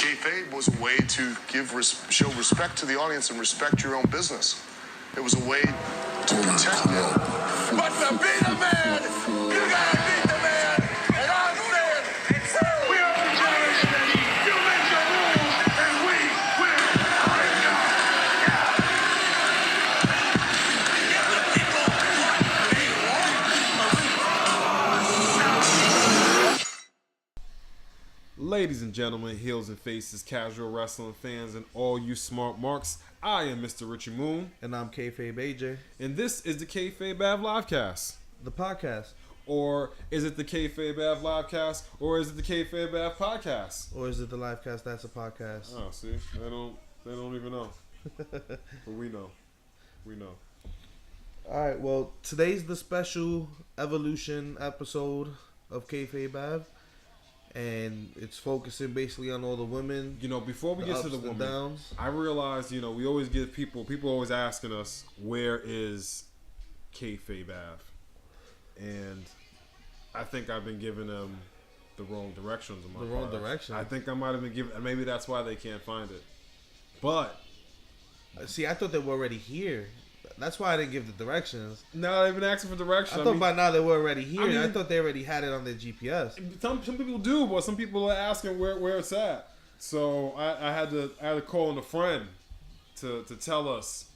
Kayfabe was a way to show respect to the audience and respect your own business. It was a way to protect it. But to be the man, you gotta beat the man. And I'm saying, we are the generation that you make your rules and we will break them. Ladies and gentlemen, heels and faces, casual wrestling fans, and all you smart marks, I am Mr. Richie Moon. And I'm Kayfabe AJ. And this is the Kayfabe Livecast. The podcast. Or is it the Kayfabe Livecast? Or is it the Kayfabe Podcast? Or is it the Livecast that's a podcast? Oh, see? They don't even know. But we know. We know. Alright, well, today's the special Evolution episode of Kayfabe Ave. And it's focusing basically on all the women. You know, before we get to the women, downs. I realized, we always give people always asking us, where is Kayfabe Ave? And I think I've been giving them the wrong directions. Wrong direction. I think I might have been giving, maybe that's why they can't find it. But see, I thought they were already here. That's why I didn't give the directions. No, they've been asking for directions. I thought by now they were already here. I thought they already had it on their GPS. Some people do, but some people are asking where it's at. So I had to call in a friend to tell us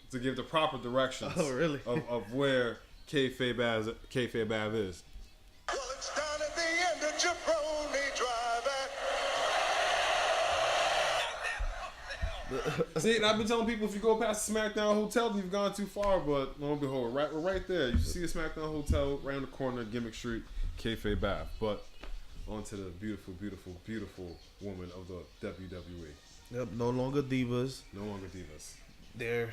to give the proper directions. Oh, really? of where Kayfabe Ave is. Well, it's down at the end of Jabroni Drive. See, and I've been telling people if you go past the SmackDown Hotel, you've gone too far. But lo and behold, we're right there. You see the SmackDown Hotel right on the corner of Gimmick Street, Kayfabe Ave. But on to the beautiful, beautiful, beautiful woman of the WWE. Yep, no longer divas. No longer divas. They're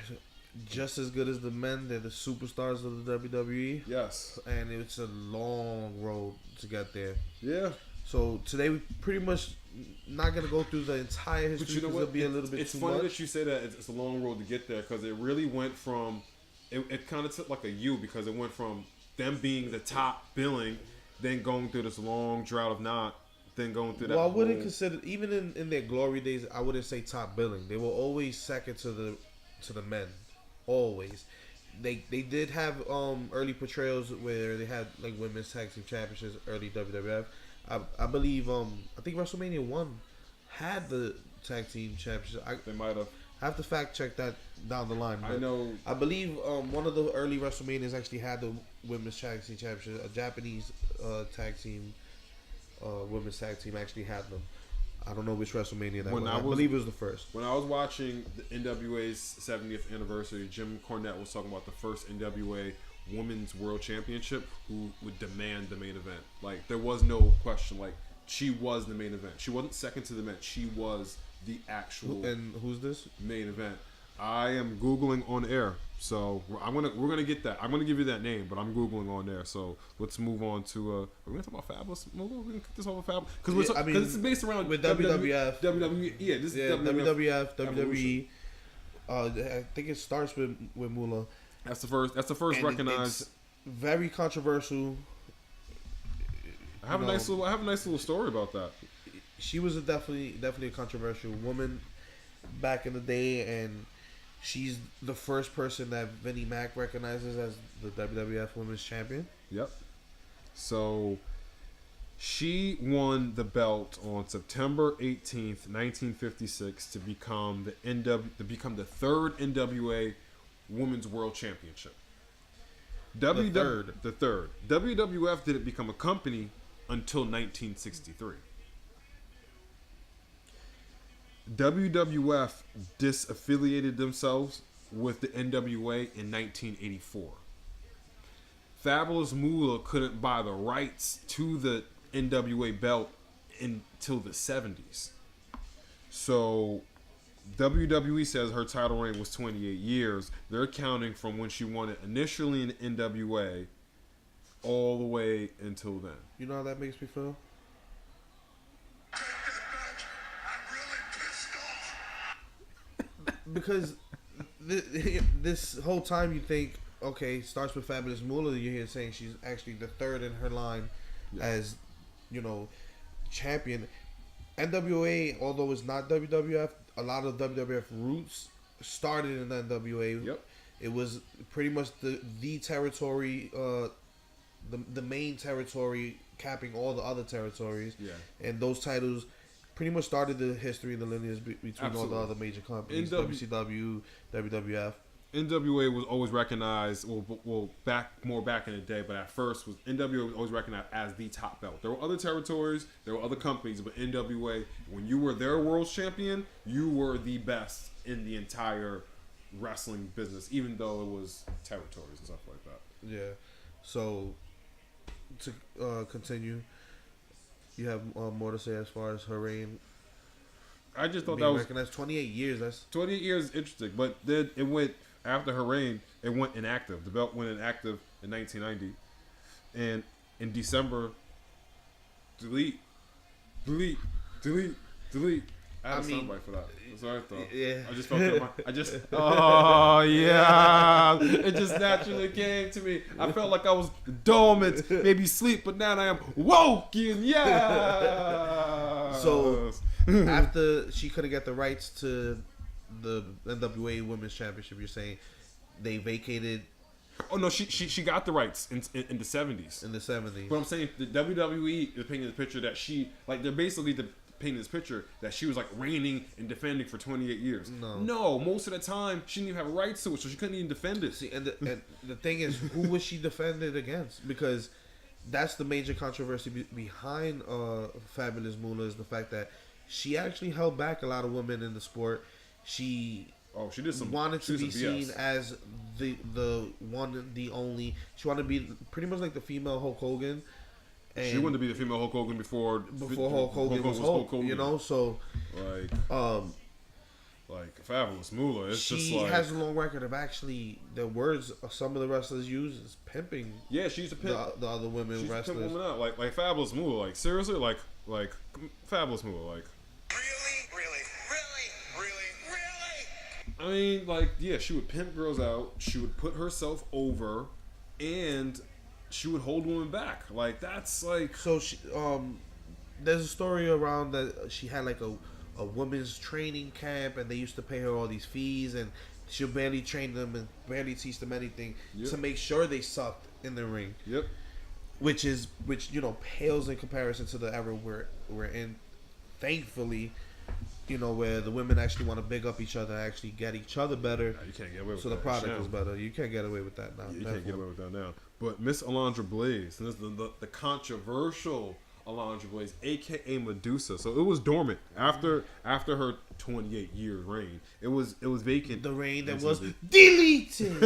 just as good as the men. They're the superstars of the WWE. Yes. And it's a long road to get there. Yeah. So today we pretty much not gonna go through the entire history. But you know because what? It'll be a little bit it's too funny much. that you say that it's a long road to get there because it really went from it kind of took like a U because it went from them being the top billing, then going through this long drought of not, then going through that. Well, I wouldn't consider even in their glory days. I wouldn't say top billing. They were always second to the men, always. They did have early portrayals where they had like women's tag team championships, early WWF. I believe I think WrestleMania 1 had the tag team championship. They might have. I have to fact check that down the line. I know. I believe one of the early WrestleManias actually had the women's tag team championship. A Japanese tag team, women's tag team actually had them. I don't know which WrestleMania that was. I believe it was the first. When I was watching the NWA's 70th anniversary, Jim Cornette was talking about the first NWA Women's World Championship who would demand the main event. Like, there was no question. Like, she was the main event. She wasn't second to the event. She was the actual And who's this? main event. I am Googling on air. So we're gonna get that. I'm gonna give you that name, but I'm Googling on there. So let's move on to are we gonna talk about Fabulous? We're gonna cut this over Fabulous because it's based around with WWF. WWE. Yeah, this is WWF, WWE. I think it starts with Moolah. That's the first And recognized. It's very controversial. I have a nice little story about that. She was definitely a controversial woman back in the day, and she's the first person that Vinnie Mac recognizes as the WWF Women's Champion. Yep. So she won the belt on September 18th, 1956 to become the third NWA Women's World Championship. The third. WWF didn't become a company until 1963. WWF disaffiliated themselves with the NWA in 1984. Fabulous Moolah couldn't buy the rights to the NWA belt until the 70s. So WWE says her title reign was 28 years. They're counting from when she won it initially in the NWA all the way until then. You know how that makes me feel? Because this whole time you think, okay, starts with Fabulous Moolah. You're here saying she's actually the third in her line as, champion. NWA, although it's not WWF, a lot of WWF roots started in NWA. Yep. It was pretty much the territory, the main territory, capping all the other territories. Yeah. And those titles pretty much started the history and the lineage between Absolutely. all the other major companies, NW WCW, WWF. NWA was always recognized, back in the day, but at first was NWA was always recognized as the top belt. There were other territories, there were other companies, but NWA, when you were their world champion, you were the best in the entire wrestling business, even though it was territories and stuff like that. Yeah. So to continue, you have more to say as far as her reign. I just thought Being that was recognized 28 years. That's 28 years is interesting, but then it went after her reign. It went inactive. The belt went inactive in 1990, and in December, delete. I had a soundbite for that. That's what I thought. Yeah. I just felt that. Oh yeah, it just naturally came to me. I felt like I was dormant, maybe sleep, but now I am woken. Yeah. So after she couldn't get the rights to the NWA Women's Championship, you're saying they vacated Oh no, she got the rights in the 70s. in the 70s. But I'm saying the WWE is painting the picture that they're basically painting this picture that she was like reigning and defending for 28 years. No, most of the time she didn't even have rights to it, so she couldn't even defend it. See, and the thing is, who was she defended against? Because that's the major controversy behind Fabulous Moolah is the fact that she actually held back a lot of women in the sport. She did some wanted to be seen BS. as the one, the only. She wanted to be pretty much like the female Hulk Hogan. And She wanted to be the female Hulk Hogan before Hulk Hogan was Hulk, you know. So like Fabulous Moolah, it's just she like has a long record of actually the words some of the wrestlers use is pimping. Yeah, she used to pimp the other women she used to wrestlers. pimp women out, like Fabulous Moolah, like seriously, like Fabulous Moolah, like. I mean, like, yeah, she would pimp girls out. She would put herself over, and she would hold women back. Like, that's like. So she, there's a story around that she had like a women's training camp, and they used to pay her all these fees, and she'll barely train them and barely teach them anything to make sure they sucked in the ring. Yep. Which pales in comparison to the era we're in. Thankfully. Where the women actually want to big up each other, actually get each other better. You can't get away with so that. the product is better. You can't get away with that now. Yeah, you can't get away with that now. But Miss Alundra Blaze, and this is the controversial Alundra Blaze, aka Medusa. So it was dormant after her 28-year reign. It was vacant. The reign that was deleted.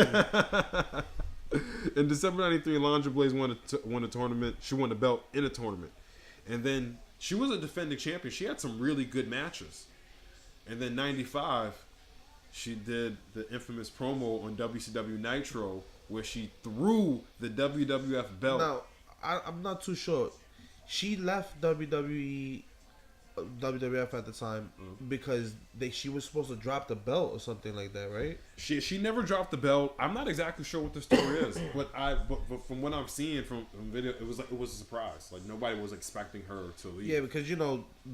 In December '93, Alundra Blaze won a tournament. She won the belt in a tournament, and then she was a defending champion. She had some really good matches. And then '95, she did the infamous promo on WCW Nitro where she threw the WWF belt. Now, I'm not too sure. She left WWF at the time because she was supposed to drop the belt or something like that, right? She never dropped the belt. I'm not exactly sure what the story is, but from what I'm seeing from video, it was a surprise. Like nobody was expecting her to leave. Yeah, because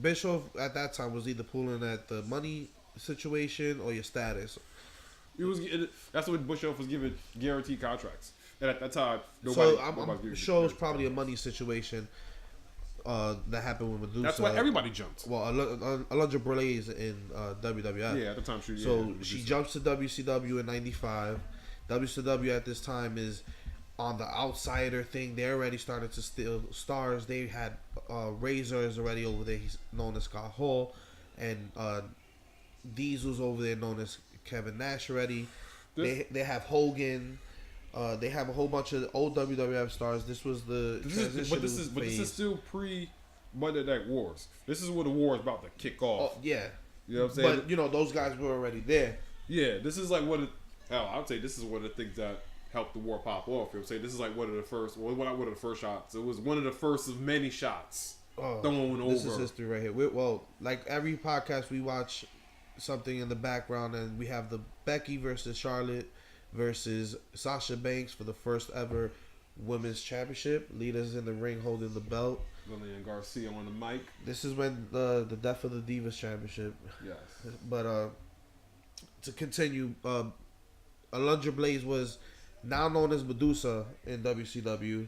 Bischoff at that time was either pulling at the money situation or your status. That's what Bischoff was giving guaranteed contracts, and at that time, I'm sure it was probably a money situation. That happened with Medusa. That's why everybody jumped. Well, Alundra Blaze in WWF. Yeah, at the time she jumps to WCW in '95. WCW at this time is on the outsider thing. They already started to steal stars. They had Razor's already over there. He's known as Scott Hall, and Diesel's over there, known as Kevin Nash already. They have Hogan. They have a whole bunch of old WWF stars. This was the transition phase. This is still pre Monday Night Wars. This is where the war is about to kick off. Oh, yeah. You know what I'm saying? But those guys were already there. Yeah, this is like I would say this is one of the things that helped the war pop off. You know what I'm saying? This is like one of the first shots. It was one of the first of many shots thrown over. This is history right here. Like every podcast, we watch something in the background, and we have the Becky versus Charlotte versus Sasha Banks for the first ever Women's Championship. Lita's in the ring holding the belt. Lillian Garcia on the mic. This is when the death of the Divas Championship. Yes. But to continue, Alundra Blaze was now known as Medusa in WCW,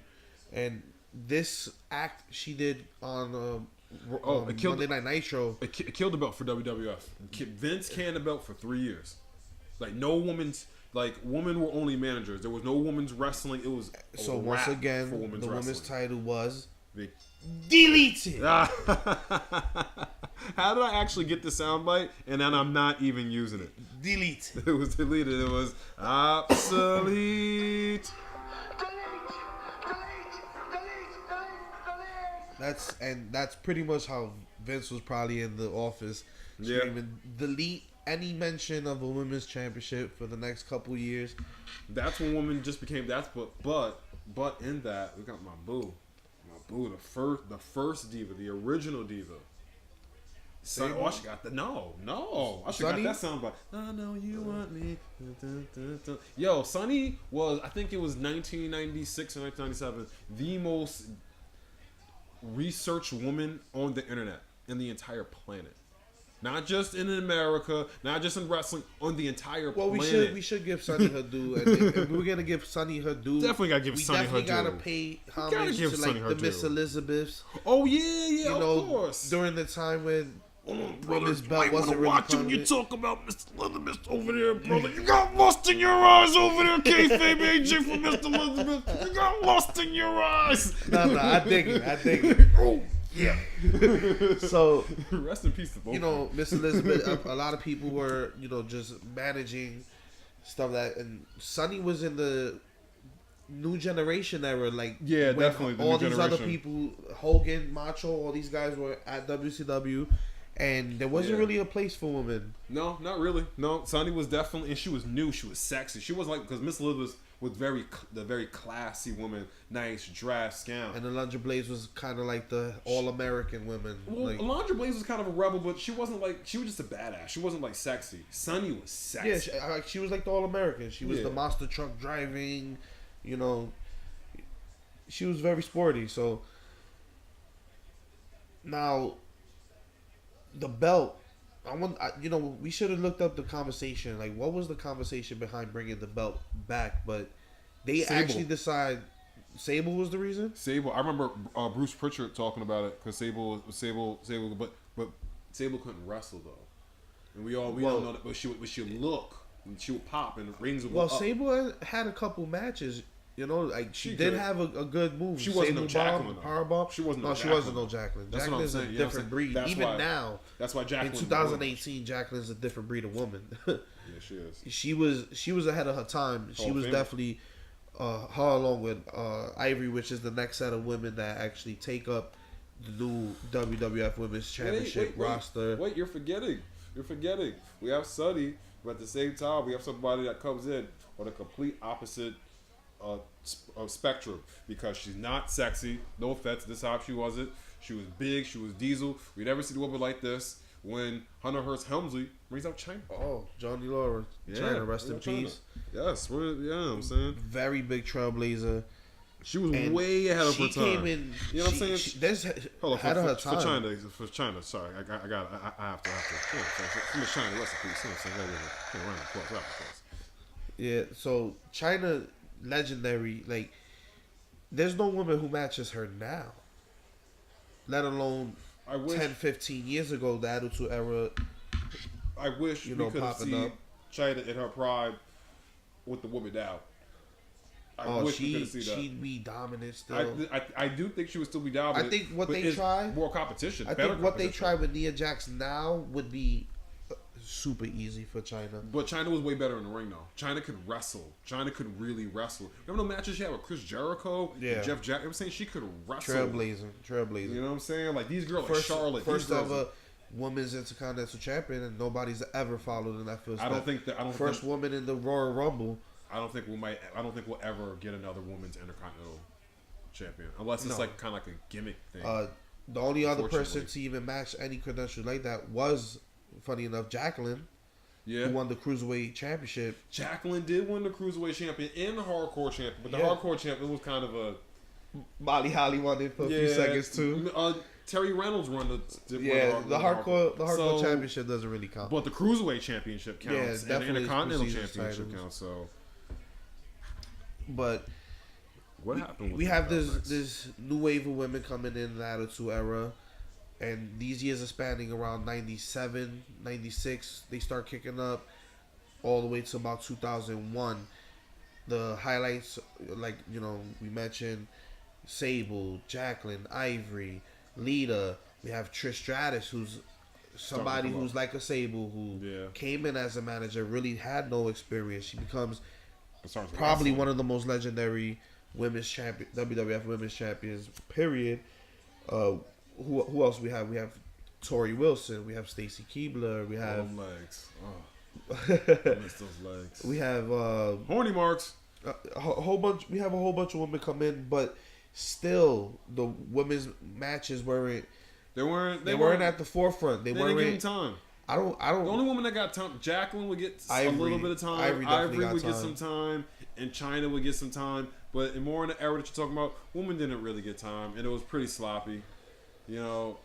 and this act she did on it killed Monday Night Nitro. It killed the belt for WWF. Vince canned the belt for 3 years. Like women were only managers. There was no women's wrestling. It was So once again, the wrestling. women's title was Vic- deleted. How did I actually get the soundbite? And then I'm not even using it. Delete. It was deleted. It was obsolete. That's pretty much how Vince was probably in the office screaming, delete any mention of a women's championship for the next couple years. That's when women just became but in that we got my boo, the first diva, the original diva. She got the I should got that sound bite. I know you want me. Yo, Sunny was, I think it was 1996 or 1997, the most researched woman on the internet in the entire planet. Not just in America, not just in wrestling, on the entire planet. We should give Sunny her due. And if we're gonna give Sunny her due. Definitely gotta give Sunny her due. We definitely gotta pay homage to like the Miss Elizabeths. Oh yeah, of course. During the time when women's belt wasn't really when you talk about Miss Elizabeth over there, brother. You got lust in your eyes over there, Kayfabe AJ from Miss Elizabeth. You got lust in your eyes. No, I dig it. Oh. Yeah. So rest in peace to both. Miss Elizabeth. A lot of people were, just managing stuff and Sunny was in the new generation era. Like, definitely. All these other people, Hogan, Macho, all these guys were at WCW, and there wasn't really a place for women. No, not really. No, Sunny was definitely, and she was new. She was sexy. She was because Miss Elizabeth was the very classy woman, nice dress, gown. And Alundra Blaze was kind of like the all-American women. Well, Alundra Blaze was kind of a rebel, but she wasn't she was just a badass. She wasn't sexy. Sunny was sexy. Yeah, she was like the all-American. She was the monster truck driving, she was very sporty. So now the belt, we should have looked up the conversation. Like, what was the conversation behind bringing the belt back? But they actually decide Sable was the reason. Sable, I remember Bruce Pritchard talking about it because Sable, but Sable couldn't wrestle though, and we all know that. But she would look, and she would pop, and the rings would go up. Sable had a couple matches. She did have a good move. She wasn't no Jacqueline. Powerbomb. She wasn't no Jacqueline. That's Jacqueline's a different breed. Now. That's why Jacqueline. In 2018, Jacqueline's a different breed of woman. Yeah, she is. She was ahead of her time. She was definitely her along with Ivory, which is the next set of women that actually take up the new WWF Women's Championship roster. Wait, you're forgetting. We have Sunny, but at the same time, we have somebody that comes in on a complete opposite spectrum, because she's not sexy. No offense, this time she wasn't. She was big. She was Diesel. We never seen a woman like this when Hunter Hearst Helmsley brings out China. Oh, Johnny Laura, China, rest in peace. Yes, I'm saying very big trailblazer. She was way ahead of her time. She came in. You know what I'm saying? Hold on, ahead of her time. For China. Sorry, I have to. From China, rest in peace. You know what I'm saying? Yeah. So China. Legendary, there's no woman who matches her now, let alone 10, 15 years ago, the Attitude Era. I wish we could have seen China in her prime with the woman now. I wish we could have seen that. She'd be dominant still. I do think she would still be dominant. I think what they try, more competition. I think what they try with Nia Jax now would be super easy for China. But China was way better in the ring, though. China could wrestle. China could really wrestle. Remember the matches she had with Chris Jericho and Jeff Jack? I'm saying she could wrestle. Trailblazer. You know what I'm saying? Like, these girls, Charlotte. First ever women's Intercontinental Champion, and nobody's ever followed in that footstep. First woman in the Royal Rumble. I don't think we'll ever get another women's Intercontinental Champion, unless it's kind of like a gimmick thing. The only other person to even match any credentials like that was, funny enough, Jacqueline. Yeah. who won the Cruiserweight Championship. Jacqueline did win the Cruiserweight champion and the Hardcore champion, but the Yeah. Hardcore champion was kind of a... Molly Holly won it for a few seconds too. Terry Reynolds won the The hardcore So- championship doesn't really count. But the Cruiserweight championship counts, and the definitely Intercontinental prestigious championship titles. counts. So But what happened? With we the have belts? this new wave of women coming in the Attitude Era, and these years are spanning around 97, 96. They start kicking up all the way to about 2001. The highlights, like, you know, we mentioned Sable, Jacqueline, Ivory, Lita. We have Trish Stratus, who's somebody who's like a Sable, who came in as a manager, really had no experience. She becomes probably one of the most legendary women's champion, WWF women's champions, period. Who else we have? We have Tori Wilson. We have Stacy Keibler. We have legs. Oh, I miss those legs. we have Horny marks. a whole bunch. We have a whole bunch of women come in, but still the women's matches weren't. They weren't at the forefront. They didn't weren't. give them time. I don't. The only woman that got time, Jacqueline would get a Ivory. little bit of time. Ivory definitely Ivory got would get time. some time, and China would get some time. But more in the era that you're talking about, women didn't really get time, and it was pretty sloppy. You know,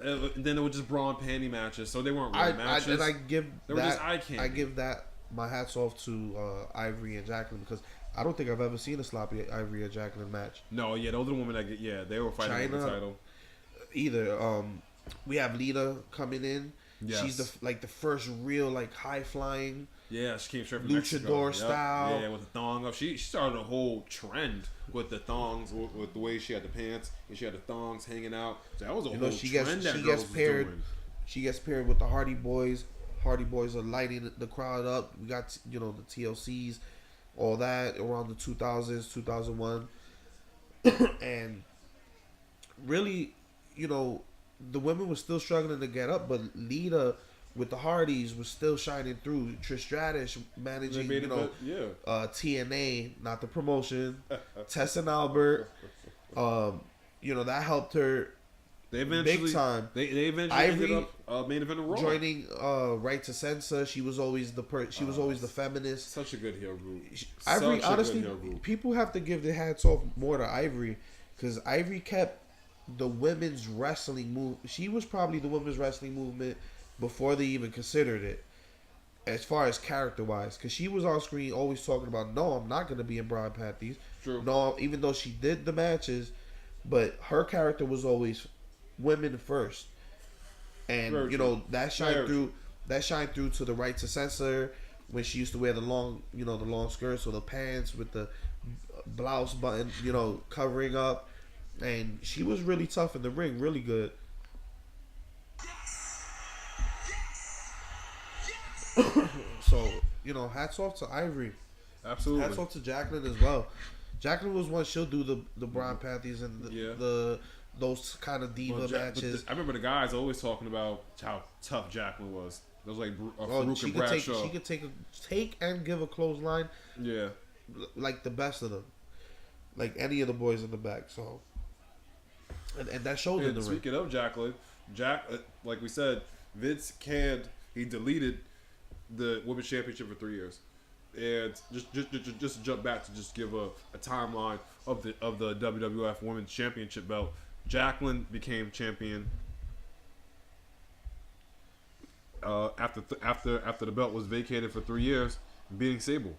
and then it was just bra and panty matches, so they weren't really matches. And I give they were just eye candy. I give that my hats off to Ivory and Jacqueline, because I don't think I've ever seen a sloppy Ivory or Jacqueline match. No, yeah, those are the women that get. Yeah, they were fighting for the title. Either. We have Lita coming in. Yes. She's the first real high flying. Yeah, she came straight from luchador Mexico. style. Yeah, with the thong up. She started a whole trend with the thongs, with the way she had the pants and she had the thongs hanging out. So that was a whole trend that girls was doing. She gets paired with the Hardy Boys. Hardy Boys are lighting the crowd up. We got the TLCs, all that around the 2000s, 2001, and really, the women were still struggling to get up, but Lita with the Hardys was still shining through. Trish Stratus managing, TNA, not the promotion. Tess and Albert, that helped her big time. They eventually Ivory ended up main event of Raw. Joining Right to Censor. She was always the feminist. Such a good heel group. Ivory, honestly, people have to give their hats off more to Ivory, because Ivory kept the women's wrestling move. She was probably the women's wrestling movement before they even considered it, as far as character wise, because she was on screen always talking about, no, I'm not going to be in Broad Panties. True. No, even though she did the matches, but her character was always women first, and that shined through. That shined through to the Right to Censor when she used to wear the long skirts or the pants with the blouse button, covering up. And she was really tough in the ring, really good. So, hats off to Ivory. Absolutely. Hats off to Jacqueline as well. Jacqueline was one, she'll do the Brown Panthers and those kind of diva matches. I remember the guys always talking about how tough Jacqueline was. It was like Farouk and Bradshaw. She could take and give a clothesline. Yeah. Like the best of them. Like any of the boys in the back, so. And that showed in the ring. Speaking of Jacqueline, like we said, Vince he deleted the Women's Championship for 3 years. And just jump back to just give a timeline of the WWF Women's Championship belt. Jacqueline became champion after the belt was vacated for 3 years, beating Sable.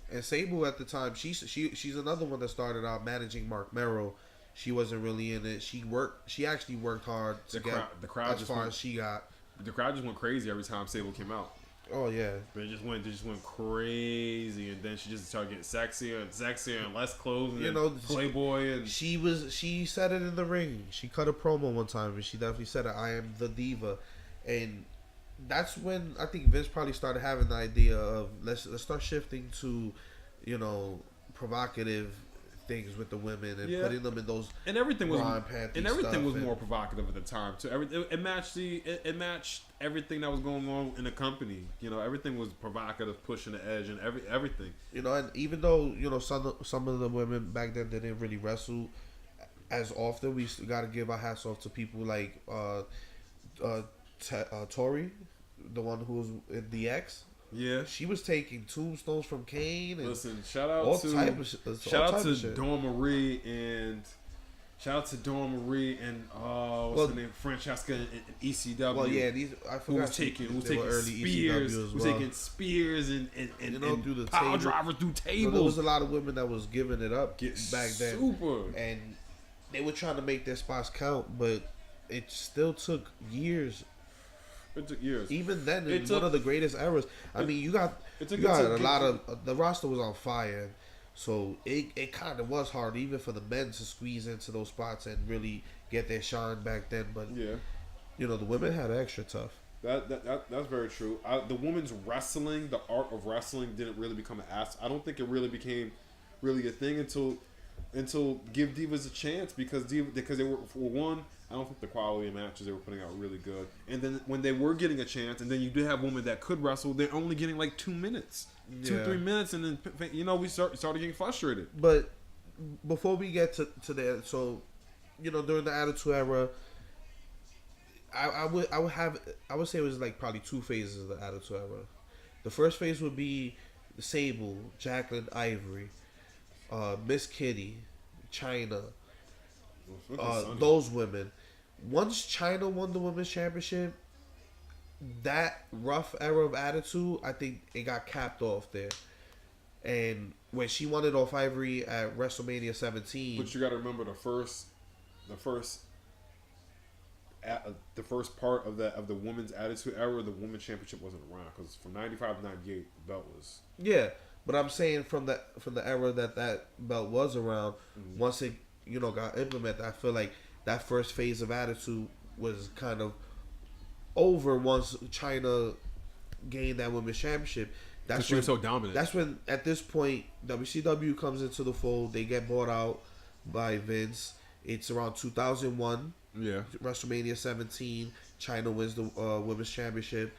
And Sable at the time, she's another one that started out managing Mark Merrill. She wasn't really in it. She actually worked hard to get as far as she got. The crowd just went crazy every time Sable came out. Oh yeah, but it just went crazy, and then she just started getting sexier and less clothes, and Playboy, and she said it in the ring. She cut a promo one time, and she definitely said it. I am the diva, and that's when I think Vince probably started having the idea of let's start shifting to, provocative things with the women and putting them in those and everything was and more provocative at the time too. It matched everything that was going on in the company. Everything was provocative, pushing the edge, and everything. And even though some of the women back then didn't really wrestle as often, we got to give our hats off to people like Tori the one who was in DX. Yeah. She was taking tombstones from Kane. And Listen, shout out all to type of shout out to shit. Dawn Marie and what's her name? Francesca and ECW. Well, yeah, these I Who forgot. was taking they were early spears, ECW as who was well. taking spears and through the power table. drivers through So tables. there was a lot of women that was giving it up Get back then, super. and they were trying to make their spots count, but it still took years. It took years. Even then, It in took- one of the greatest eras. I mean, you got it took- you got it a took- lot of the roster was on fire, so it kind of was hard even for the men to squeeze into those spots and really get their shine back then. But Yeah. you know, the women had it extra tough. That's very true. The women's wrestling, the art of wrestling, didn't really become an ass. I don't think it really became really a thing until Give Divas a chance because they were, for one, I don't think the quality of matches they were putting out were really good. And then when they were getting a chance, and then you did have women that could wrestle, they're only getting like 2 minutes, Yeah. 3 minutes, and then we started getting frustrated. But before we get to the so, you know, during the Attitude Era, I would say it was like probably 2 phases of the Attitude Era. The first phase would be Sable, Jacqueline Ivory, Miss Kitty, China, those women. Once China won the women's championship, that rough era of Attitude, I think it got capped off there. And when she won it off Ivory at WrestleMania 17, But you got to remember the first part of the women's Attitude Era, the women's championship wasn't around because from '95 to '98 the belt was. yeah, but I'm saying from the era that belt was around, once it got implemented, I feel like that first phase of Attitude was kind of over once China gained that women's championship. That's She was so dominant. That's when, at this point, WCW comes into the fold. They get bought out by Vince. It's around 2001. Yeah. WrestleMania 17. China wins the women's championship.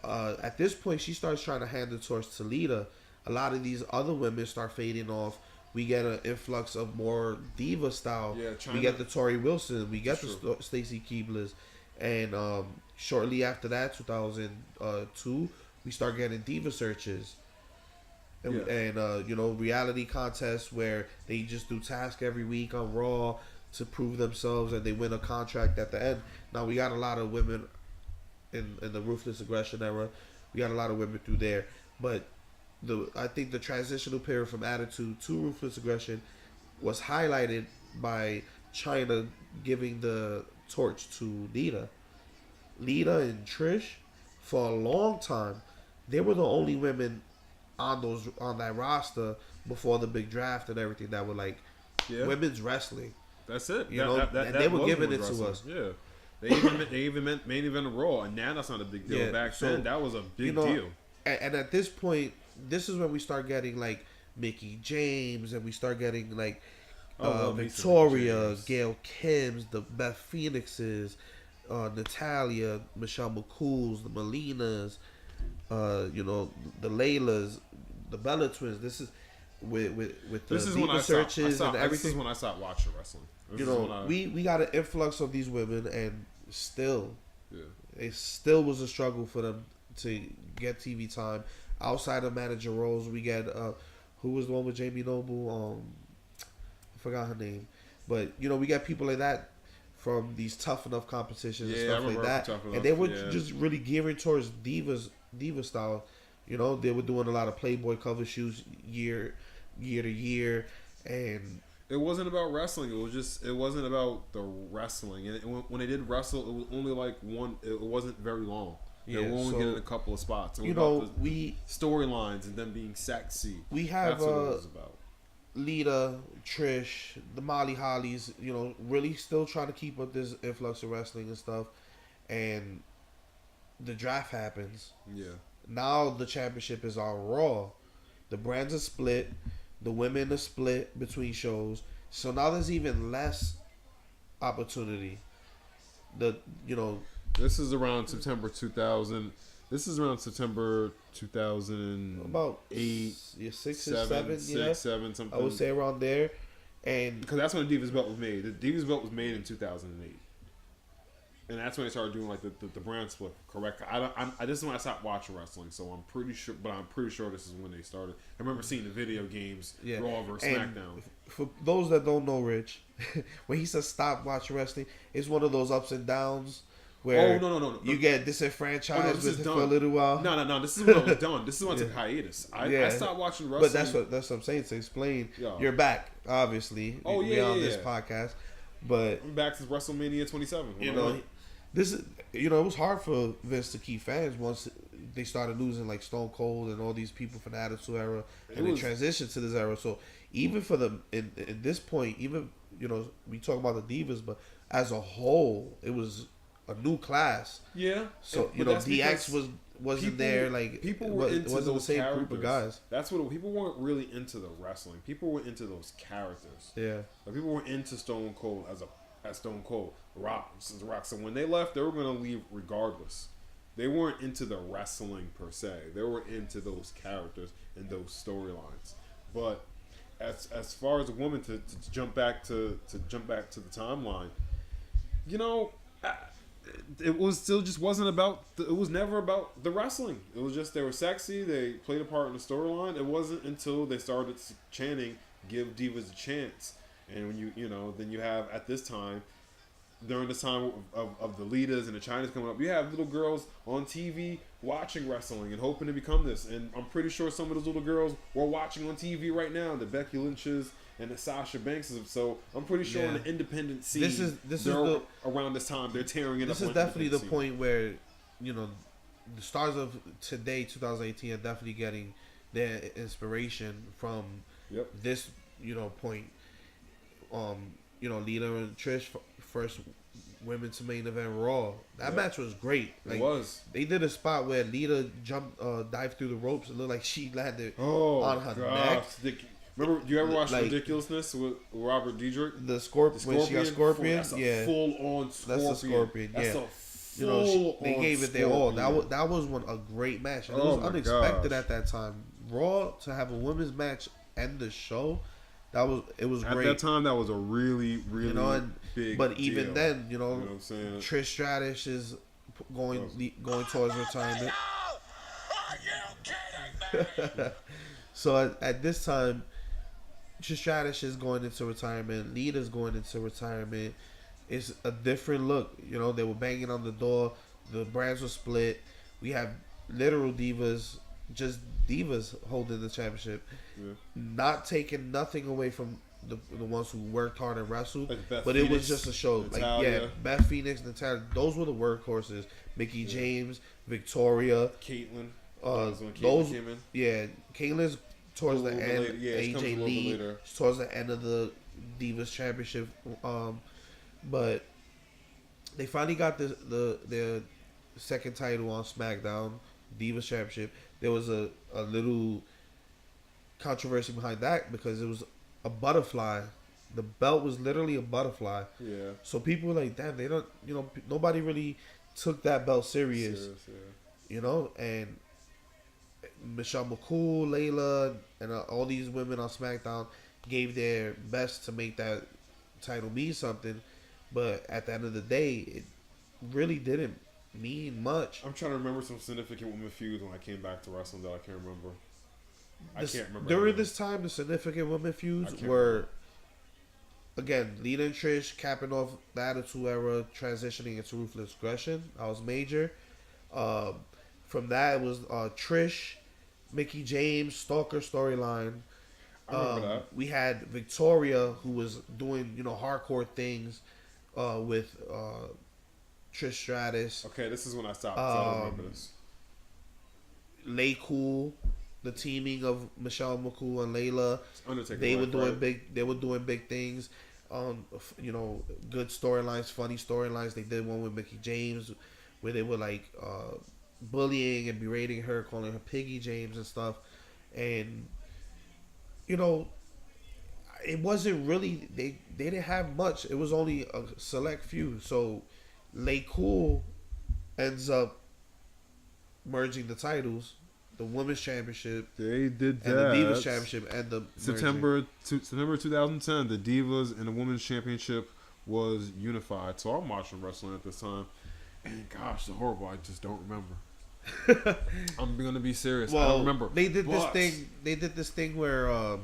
At this point, she starts trying to hand the torch to Lita. A lot of these other women start fading off. We get an influx of more diva style. Yeah, China. We get the Tori Wilson. We get That's the Stacy Keeblers. And shortly after that, 2002, we start getting diva searches. And reality contests where they just do tasks every week on Raw to prove themselves, and they win a contract at the end. Now, we got a lot of women in the Ruthless Aggression era. We got a lot of women through there. But I think the transitional period from Attitude to Ruthless Aggression was highlighted by China giving the torch to Lita. Lita and Trish, for a long time, they were the only women on that roster before the big draft and everything that were like women's wrestling. That's it. And they were giving it to us. Yeah. They even meant main event of Raw, and now that's not a big deal. Yeah, Back so, then, that was a big deal. And at this point, this is when we start getting like Mickey James, and we start getting like Victoria, Gail Kims, the Beth Phoenixes, Natalia, Michelle McCool's, the Melinas, the Laylas, the Bella Twins. This is with the diva searches and everything. This is when I stopped watching wrestling. We got an influx of these women, and still, it still was a struggle for them to get TV time. Outside of manager roles, we get who was the one with Jamie Noble? I forgot her name, but we get people like that from these Tough Enough competitions and stuff like that, and they were just really gearing towards diva style. They were doing a lot of Playboy cover shoots year to year, and it wasn't about wrestling. It wasn't about the wrestling. And when they did wrestle, it was only like one. It wasn't very long. They were only getting a couple of spots. It was we storylines and them being sexy. We have that's what it was about. Lita, Trish, the Molly Hollies. Really still trying to keep up this influx of wrestling and stuff, and the draft happens. Yeah. Now the championship is on Raw. The brands are split. The women are split between shows. So now there's even less opportunity. This is around September 2000. This is around September 2008. About 6 or 7. 6, 7, something. I would say around there. And because that's when the Divas belt was made. The Divas belt was made in 2008. And that's when they started doing like the brand split. Correct. This is when I stopped watching wrestling, so I'm pretty sure this is when they started. I remember seeing the video games, Raw versus SmackDown. For those that don't know, Rich, when he says stop watching wrestling, it's one of those ups and downs where no. you get disenfranchised with it for a done. little while. No. This is when I was done. This is when I took hiatus. I stopped watching wrestling. But that's what I'm saying to explain. You're back, obviously. On this podcast, but I'm back to WrestleMania 27. You know, this is it was hard for Vince to keep fans once they started losing like Stone Cold and all these people from the Attitude Era, and they transitioned to this era. So even for them in this point, even we talk about the Divas, but as a whole, it was a new class. Yeah. So DX wasn't there. Like people were into those the same characters. group of guys. That's what people weren't really into the wrestling. People were into those characters. Yeah. Like, people were into Stone Cold as Stone Cold, Rock. So when they left, they were going to leave regardless. They weren't into the wrestling per se. They were into those characters and those storylines. But as far as a woman to jump back to the timeline, it was still just wasn't about. It was never about the wrestling. It was just they were sexy. They played a part in the storyline. It wasn't until they started chanting "Give Divas a Chance," and when then you have at this time, during this time of the Litas and the Chinas coming up, you have little girls on TV watching wrestling and hoping to become this. And I'm pretty sure some of those little girls were watching on TV right now, the Becky Lynch's and the Sasha Bankses. So I'm pretty sure in the independent scene, this is around this time they're tearing it up. This is definitely the point where the stars of today, 2018, are definitely getting their inspiration from this point. Lita and Trish first women to main event Raw. That match was great. Like, it was. They did a spot where Lita dived through the ropes. It looked like she landed on her neck. Remember, do you ever watch Ridiculousness with Robert Diedrich? The Scorpion, when she got Scorpion? That's a full-on Scorpion. That's a Scorpion, That's a full-on they gave it their all. That was a great match. And it was unexpected at that time. Raw, to have a women's match end the show, it was great. At that time, that was a really, really big But even deal. then, you know what I'm saying? Trish Stratus is going towards retirement. Are you kidding me? So at this time, Trish Stratus is going into retirement. Lita's going into retirement. It's a different look. They were banging on the door. The brands were split. We have literal divas, just divas holding the championship. Yeah. Not taking nothing away from the ones who worked hard and wrestled. Like but Phoenix, it was just a show. Natalia. Beth Phoenix, Natalia. Those were the workhorses. Mickey James, Victoria. Caitlyn. Caitlyn's towards the end. AJ Lee towards the end of the Divas Championship. But they finally got their second title on SmackDown, Divas Championship. There was a little controversy behind that because it was a butterfly. The belt was literally a butterfly. Yeah. So people were like, damn, they don't, nobody really took that belt serious. And Michelle McCool, Layla, and all these women on SmackDown gave their best to make that title mean something, but at the end of the day, it really didn't mean much. I'm trying to remember some significant women feuds when I came back to wrestling that I can't remember. I can't remember. During this time, the significant women feuds were, again, Lita and Trish capping off the Attitude Era, transitioning into Ruthless Aggression. That was major. From that, it was Trish, Mickey James, Stalker storyline. I remember that. We had Victoria, who was doing hardcore things with Trish Stratus. Okay, this is when I stopped. I don't remember this. Lay Cool, the teaming of Michelle McCool and Layla. Undertaker. They were doing big things. Good storylines, funny storylines. They did one with Mickey James, where they were like bullying and berating her, calling her Piggy James and stuff. And it wasn't really they didn't have much. It was only a select few. So Lay Cool ends up merging the titles, the Women's Championship. They did that. And the Divas Championship and the September 2010, the Divas and the Women's Championship was unified. So I'm watching wrestling at this time, and gosh, the horrible. I just don't remember. I'm gonna be serious. I don't remember. They did this thing. They did this thing where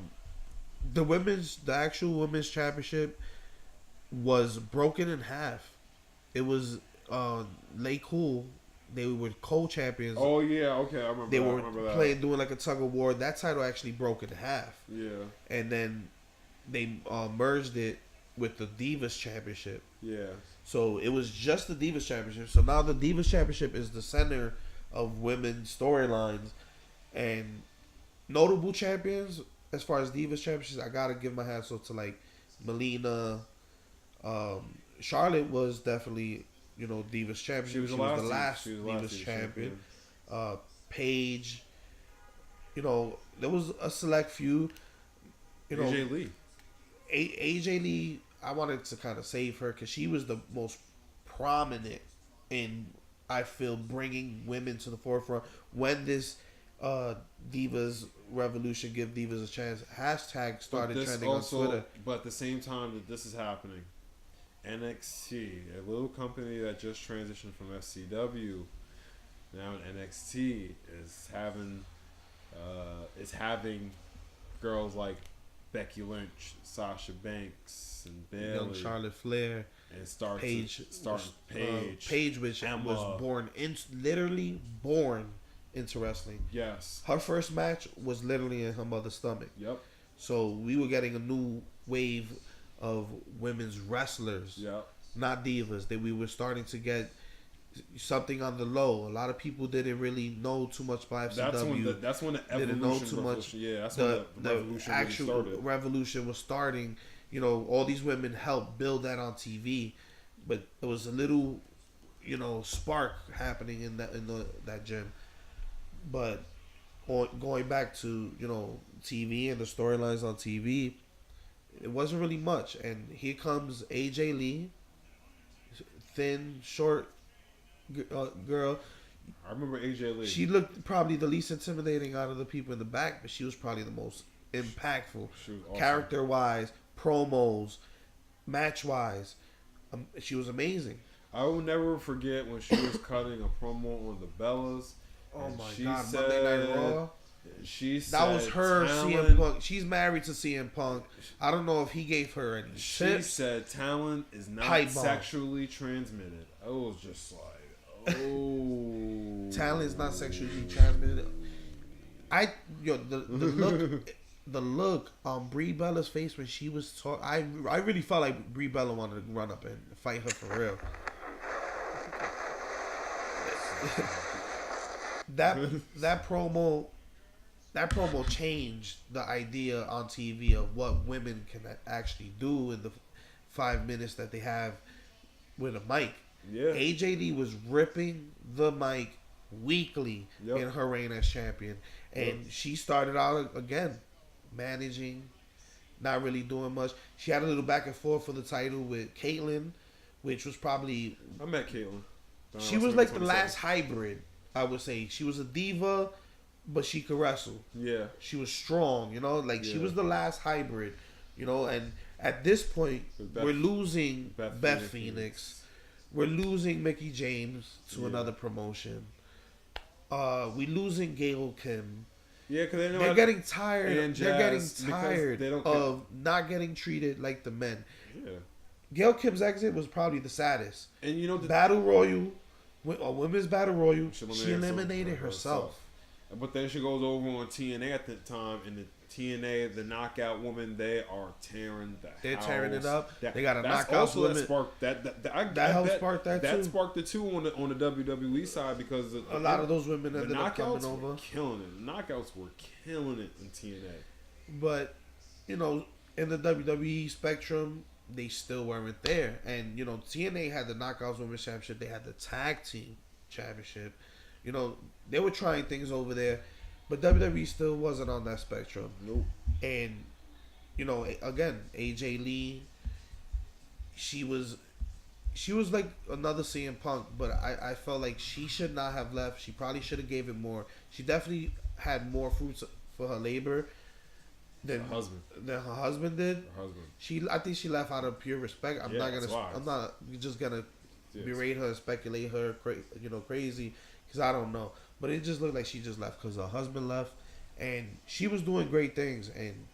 the actual women's championship was broken in half. It was Lay Cool. They were co-champions. Oh yeah, okay, I remember. They were that. playing, doing like a tug of war. That title actually broke in half. Yeah. And then they merged it with the Divas Championship. Yeah. So it was just the Divas Championship. So now the Divas Championship is the center of women's storylines, and notable champions as far as Divas Championships. I gotta give my hats off to like Melina. Charlotte was definitely, Divas Champion. She was the last Divas champion. Paige. There was a select few. AJ Lee. AJ Lee, I wanted to kind of save her because she was the most prominent in, I feel, bringing women to the forefront. When this Divas Revolution, Give Divas a Chance hashtag started trending on Twitter. But at the same time that this is happening, NXT, a little company that just transitioned from SCW, now NXT is having girls like Becky Lynch, Sasha Banks, and Bayley, young Charlotte Flair, and Paige, which Emma. was literally born into wrestling. Yes, her first match was literally in her mother's stomach. Yep. So we were getting a new wave of women's wrestlers. Yep. Not divas. That we were starting to get something on the low. A lot of people didn't really know too much about FCW. That's when the evolution didn't know too much. Yeah, that's when the revolution actual really started. Revolution was starting. All these women helped build that on TV, but there was a little, spark happening in that gym. But going back to TV and the storylines on TV, it wasn't really much. And here comes AJ Lee, thin, short girl. I remember AJ Lee. She looked probably the least intimidating out of the people in the back, but she was probably the most impactful. She was awesome. Character-wise, promos, match-wise. She was amazing. I will never forget when she was cutting a promo on the Bellas. Oh my God, Monday Night Raw. She said that was her talent, CM Punk. She's married to CM Punk. I don't know if he gave her any tips. She said talent is not sexually transmitted. I was just like, oh. Talent is not sexually transmitted. The look on Brie Bella's face when she was talking, I really felt like Brie Bella wanted to run up and fight her for real. that promo changed the idea on TV of what women can actually do in the 5 minutes that they have with a mic. Yeah. AJ Lee was ripping the mic weekly in her reign as champion, and she started out again managing, not really doing much. She had a little back and forth for the title with Caitlyn, which was probably... I met Caitlyn. She was like the last hybrid, I would say. She was a diva, but she could wrestle. Yeah. She was strong, she was the last hybrid, and at this point, we're losing Beth Phoenix. We're losing Mickie James to another promotion. We're losing Gail Kim. Yeah, because they're getting tired. They're getting tired of not getting treated like the men. Yeah. Gail Kim's exit was probably the saddest. And the Battle Royal, a women's Battle Royal, she eliminated herself. But then she goes over on TNA at the time, and the TNA, the Knockout Woman, they are tearing They're tearing it up. They got a Knockout Woman. That sparked that helped spark that too. That sparked it too on the WWE side because a lot of those women ended up coming over. Were killing it. The Knockouts were killing it in TNA. But in the WWE spectrum, they still weren't there. And TNA had the Knockouts Women's Championship. They had the Tag Team Championship. They were trying things over there, but WWE still wasn't on that spectrum. Nope. And, again, AJ Lee, she was like another CM Punk, but I felt like she should not have left. She probably should have gave it more. She definitely had more fruits for her labor. than Her husband. than her husband did. Her husband. I think she left out of pure respect. I'm Yeah, not that's gonna. why. I'm not just gonna Yes. berate her and speculate her, crazy, because I don't know. But it just looked like she just left because her husband left, and she was doing great things, and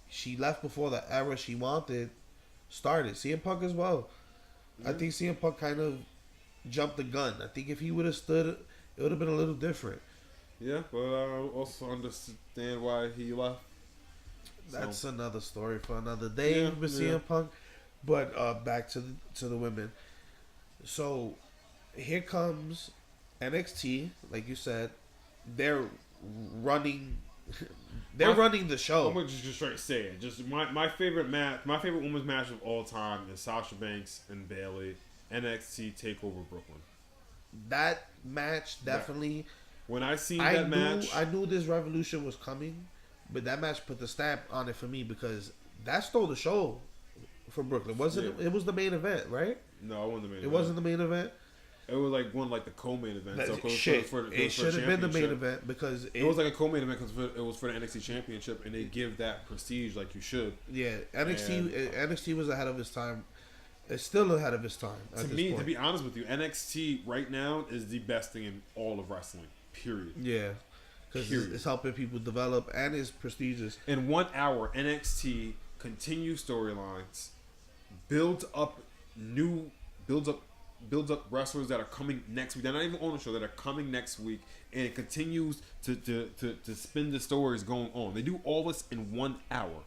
she left before the era she wanted started. CM Punk as well. I think CM Punk kind of jumped the gun. I think if he would have stood, it would have been a little different. Yeah, but I also understand why he left. That's another story for another day Yeah, with yeah. CM Punk. But back to the women. So here comes NXT, like you said. They're running. They're running the show. I'm gonna just straight say it. Just my favorite match, my favorite women's match of all time is Sasha Banks and Bayley, NXT Takeover Brooklyn. That match definitely. When I seen I that knew match, I knew this revolution was coming, but that match put the stamp on it for me because that stole the show for Brooklyn. Wasn't it? Yeah. It was the main event, right? no, I wasn't the main. It wasn't the main event. It was like one like the co-main event. So It should have been the main event because It was like a co-main event because it was for the NXT Championship, and they give that prestige like you should. yeah, NXT was ahead of its time. It's still ahead of its time. To me, to be honest with you, NXT right now is the best thing in all of wrestling. Period. Yeah, because it's helping people develop and it's prestigious. In 1 hour, NXT continues storylines, builds up wrestlers that are coming next week. They're not even on the show, that are coming next week, and it continues to spin the stories going on. They do all this in 1 hour.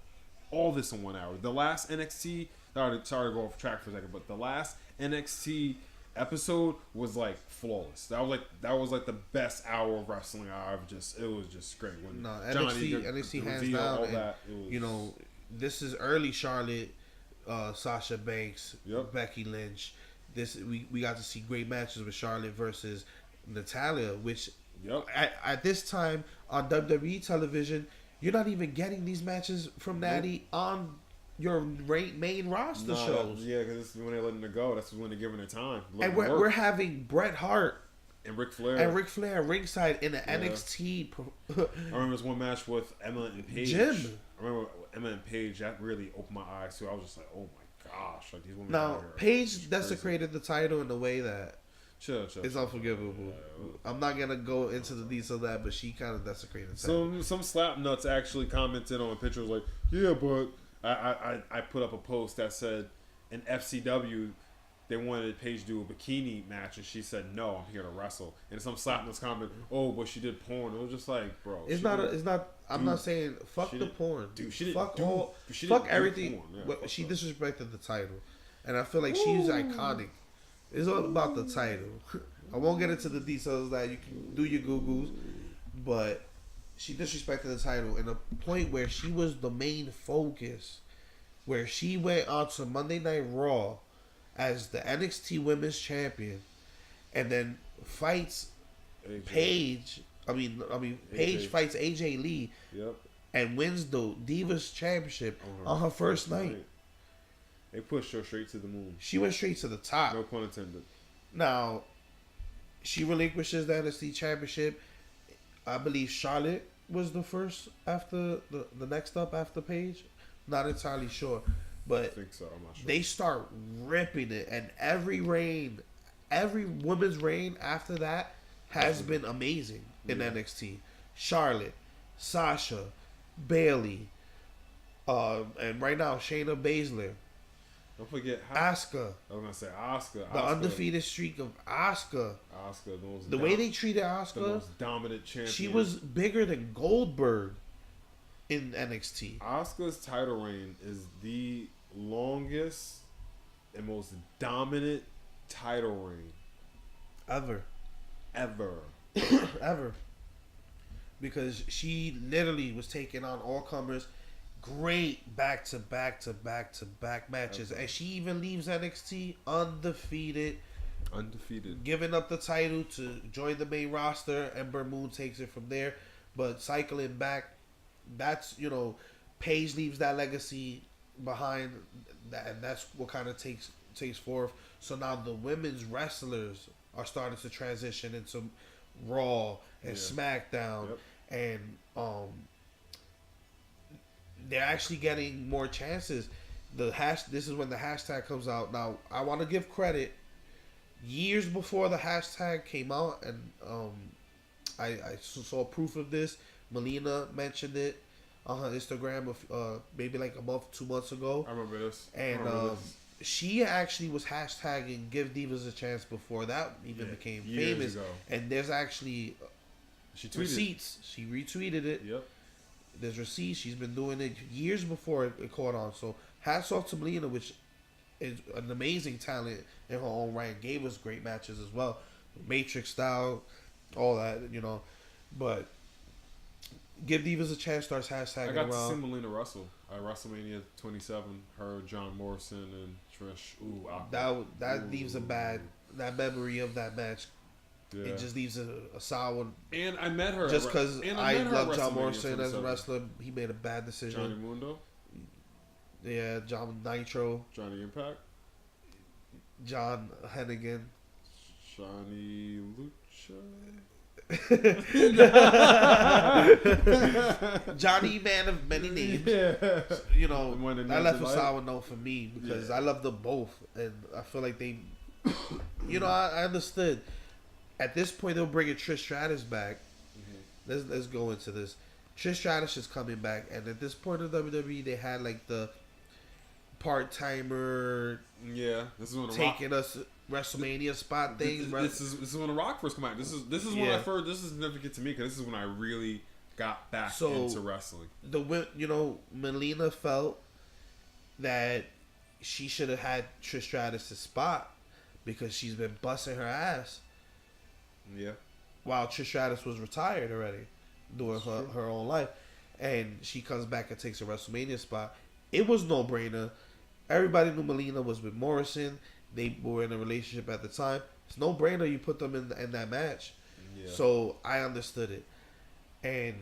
All this in 1 hour. The last NXT, sorry to go off track for a second, but the last NXT episode was like flawless. That was like the best hour of wrestling it was just great. When NXT hands down. all And, that, this is early Charlotte, Sasha Banks, Yep. Becky Lynch. We got to see great matches with Charlotte versus Natalia, which Yep. at this time on WWE television, you're not even getting these matches from Natty on your main roster shows. Because this is when they're letting it go. That's when they're giving it time. And we're having Bret Hart and Ric Flair ringside in the NXT. I remember this one match with Emma and Paige. Jim. I remember Emma and Paige. That really opened my eyes too. I was just like, oh my gosh, like these women. Now Paige desecrated the title in a way that it's unforgivable. I'm not gonna go into the details of that, but she kind of desecrated the title. Some slap nuts actually commented on a picture, was like, yeah, but I put up a post that said in FCW they wanted Paige to do a bikini match, and she said, no, I'm here to wrestle. And some slap nuts comment, oh, but she did porn. It was just like, bro, I'm not saying fuck the porn. Dude, she fuck didn't all. she Fuck didn't do everything. porn. Yeah, She fuck that. disrespected the title, and I feel like she's iconic. It's all about the title. I won't get into the details of that. You can do your Googles, but she disrespected the title in a point where she was the main focus, where she went on to Monday Night Raw as the NXT Women's Champion, and then fights Paige. Paige fights AJ Lee. Yep. And wins the Divas Championship on her first night. They pushed her straight to the moon. She went straight to the top. No pun intended. Now, she relinquishes the NXT Championship. I believe Charlotte was the first after the next up after Paige. Not entirely sure, but I think so. I'm not sure. they start ripping it, and every women's reign after that has been amazing in NXT. Charlotte, Sasha, Bayley, and right now Shayna Baszler. Don't forget Asuka. I was gonna say Asuka. The undefeated streak of Asuka. Asuka. The way they treated the Asuka, most dominant champion. she was bigger than Goldberg in NXT. Asuka's title reign is the longest and most dominant title reign Ever. ever. Because she literally was taking on all comers. Great back to back matches. And she even leaves NXT undefeated. Giving up the title to join the main roster. Ember Moon takes it from there. But cycling back, that's, Paige leaves that legacy behind. And that's what kind of takes forth. So now the women's wrestlers are starting to transition into Raw and SmackDown. Yep. And they're actually getting more chances. This is when the hashtag comes out. Now, I want to give credit. Years before the hashtag came out, and I saw proof of this. Melina mentioned it on her Instagram maybe like a month, 2 months ago. I remember this. And she actually was hashtagging "Give Divas a Chance" before that even became famous. Ago. And there's actually receipts. She retweeted it. Yep. There's receipts. She's been doing it years before it caught on. So hats off to Melina, which is an amazing talent in her own right. And gave us great matches as well, Matrix style, all that, But Give Divas a Chance starts hashtagging I got around. to see Melina Russell at WrestleMania 27. Her, John Morrison, and Trish. Ooh, awkward. That leaves that memory of that match. Yeah. It just leaves a sour. And I met her Just because I love John WrestleMania Morrison as a 27. wrestler, he made a bad decision. Johnny Mundo, Yeah, John Nitro, Johnny Impact, John Hennigan. Johnny Lucha. Johnny, man of many names. Yeah. That left a sour note for me because I love them both, and I feel like they, I understood. At this point, they'll bring Trish Stratus back. Mm-hmm. Let's go into this. Trish Stratus is coming back, and at this point in WWE, they had like the part-timer. Yeah, this is when taking us WrestleMania spot thing. This is when The Rock first came out. This is when I first. This is significant to me because this is when I really got back into wrestling. Melina felt that she should have had Trish Stratus' spot because she's been busting her ass. Yeah. While Trish Stratus was retired already, doing her own life, and she comes back and takes a WrestleMania spot. It was no brainer. Everybody knew Melina was with Morrison. They were in a relationship at the time. It's no brainer you put them in that match. Yeah. So I understood it, and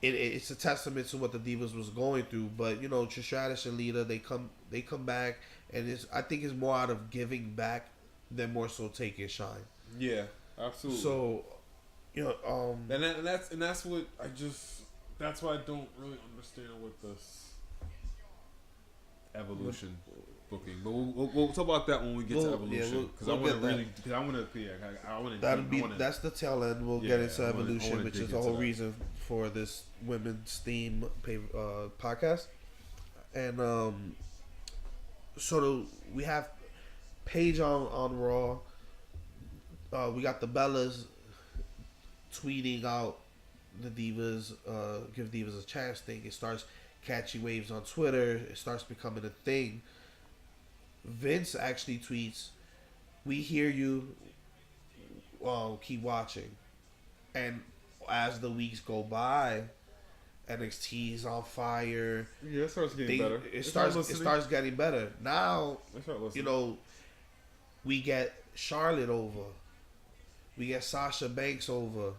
it's a testament to what the Divas was going through. But Trish Stratus and Lita, they come back, and I think it's more out of giving back than more so taking shine. Yeah, absolutely. So, that's what that's why I don't really understand with this Evolution booking. But we'll talk about that when we get to Evolution because I want to. That's the tail end. We'll get into Evolution, which is the whole reason for this women's theme podcast. And we have Paige on Raw. We got the Bellas tweeting out the Divas, give Divas a chance thing. It starts catching waves on Twitter. It starts becoming a thing. Vince actually tweets, "We hear you. Keep watching." And as the weeks go by, NXT's on fire. Yeah, it starts getting better. It starts getting better. Now, we get Charlotte over. We get Sasha Banks over.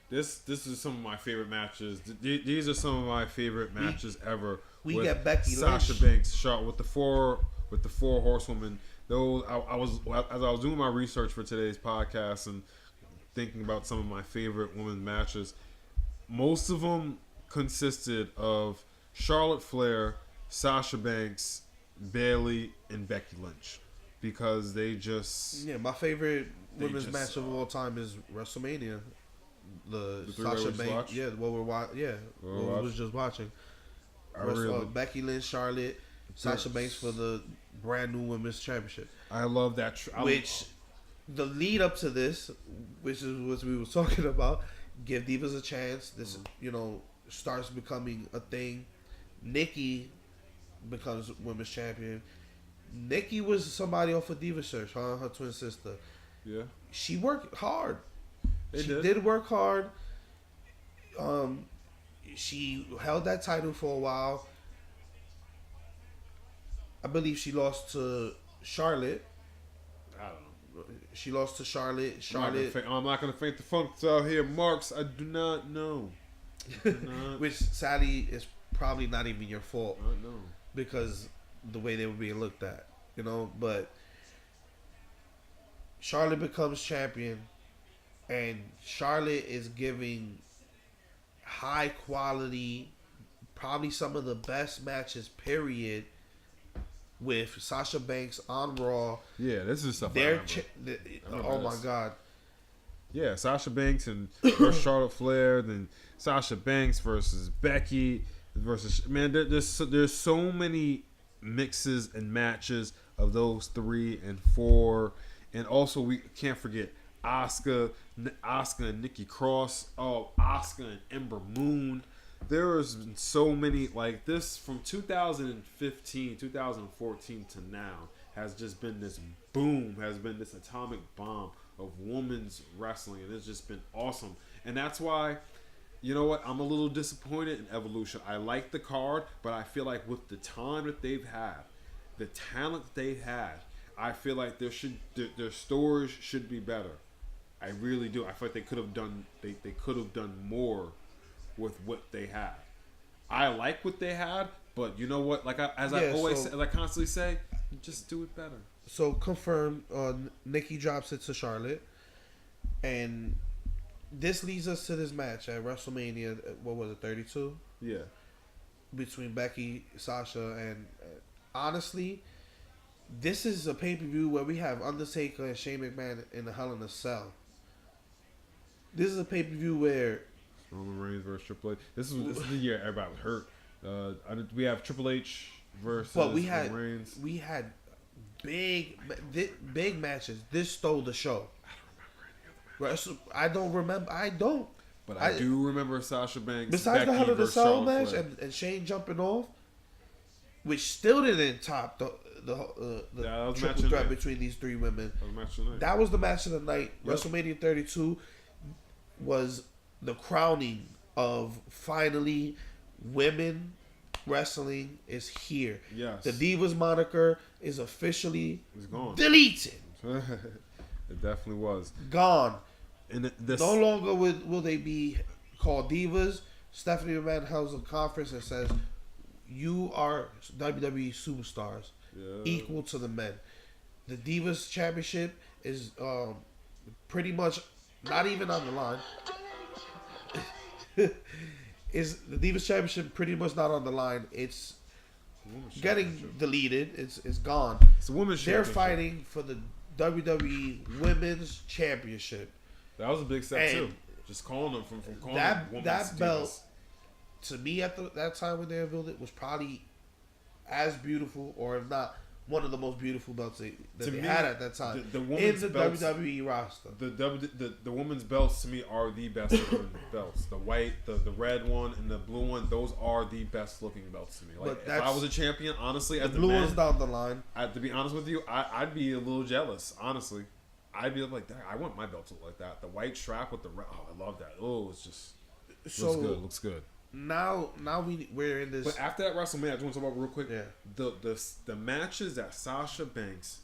This is some of my favorite matches. These are some of my favorite matches ever. We get Becky Sasha Lynch. Banks, shot with the four horsewomen. Though I was doing my research for today's podcast and thinking about some of my favorite women's matches. Most of them consisted of Charlotte Flair, Sasha Banks, Bayley, and Becky Lynch because they just my favorite women's match of all time is WrestleMania. The Sasha Banks, what we was just watching. Becky Lynch, Charlotte, Sasha Banks for the brand new women's championship. I love that. The lead up to this, which is what we were talking about, give Divas a chance. This starts becoming a thing. Nikki becomes women's champion. Nikki was somebody off of Diva Search, her twin sister. Yeah, she worked hard. She did work hard. She held that title for a while. I believe she lost to Charlotte. I don't know. She lost to Charlotte. I'm not gonna faint the funk out here, Marks. I do not know. Which sadly is probably not even your fault. I know because the way they were being looked at, But Charlotte becomes champion. And Charlotte is giving high quality probably some of the best matches, period, with Sasha Banks on Raw. Yeah, this is stuff I Their remember. oh my God. Yeah, Sasha Banks and versus Charlotte Flair, then Sasha Banks versus Becky versus there's so many mixes and matches of those 3 and 4, and also we can't forget Asuka and Nikki Cross. Oh, Asuka and Ember Moon. There has been so many like this from 2015, 2014 to now has just been this boom, has been this atomic bomb of women's wrestling, and it's just been awesome. And that's why, you know what, I'm a little disappointed in Evolution. I like the card, but I feel like with the time that they've had, the talent that they had, I feel like their stories should be better. I really do. I feel like they could have done more with what they had. I like what they had, but you know what? Like as I constantly say, just do it better. So confirmed, Nikki drops it to Charlotte, and this leads us to this match at WrestleMania. What was it, 32? Yeah. Between Becky, Sasha, and honestly, this is a pay-per-view where we have Undertaker and Shane McMahon in the Hell in a Cell. This is a pay-per-view where Roman Reigns versus Triple H. This is the year everybody was hurt. We have Triple H versus Reigns. We had big matches. This stole the show. I don't remember. But I do remember Sasha Banks. Besides Becky the Hell in a Cell match Flair. and Shane jumping off, which still didn't top the triple threat between these 3 women. That was the match of the night. Yep. WrestleMania 32 was the crowning of finally women wrestling is here. Yes. The Divas moniker is officially gone. Deleted. It definitely was. Gone. And no longer will they be called Divas. Stephanie McMahon holds a conference and says, you are WWE superstars, equal to the men. The Divas Championship is pretty much not even on the line. Is the Divas Championship pretty much not on the line? It's getting deleted. It's gone. It's a women's They're championship. fighting for the WWE Women's Championship. That was a big step too. Just calling them from calling them women's that belt divas. To me at that time when they revealed it was probably as beautiful, or if not one of the most beautiful belts that they had at that time the in the belts, WWE roster. The women's belts to me are the best looking belts. The white, the red one, and the blue one. Those are the best looking belts to me. Like if I was a champion, honestly, as the blue man, one's down the line. To be honest with you, I'd be a little jealous. Honestly, I'd be like, I want my belt to look like that. The white strap with the red. Oh, I love that. Oh, it's just looks good. Now we're in this. But after that WrestleMania, I just want to talk about real quick. Yeah. The matches that Sasha Banks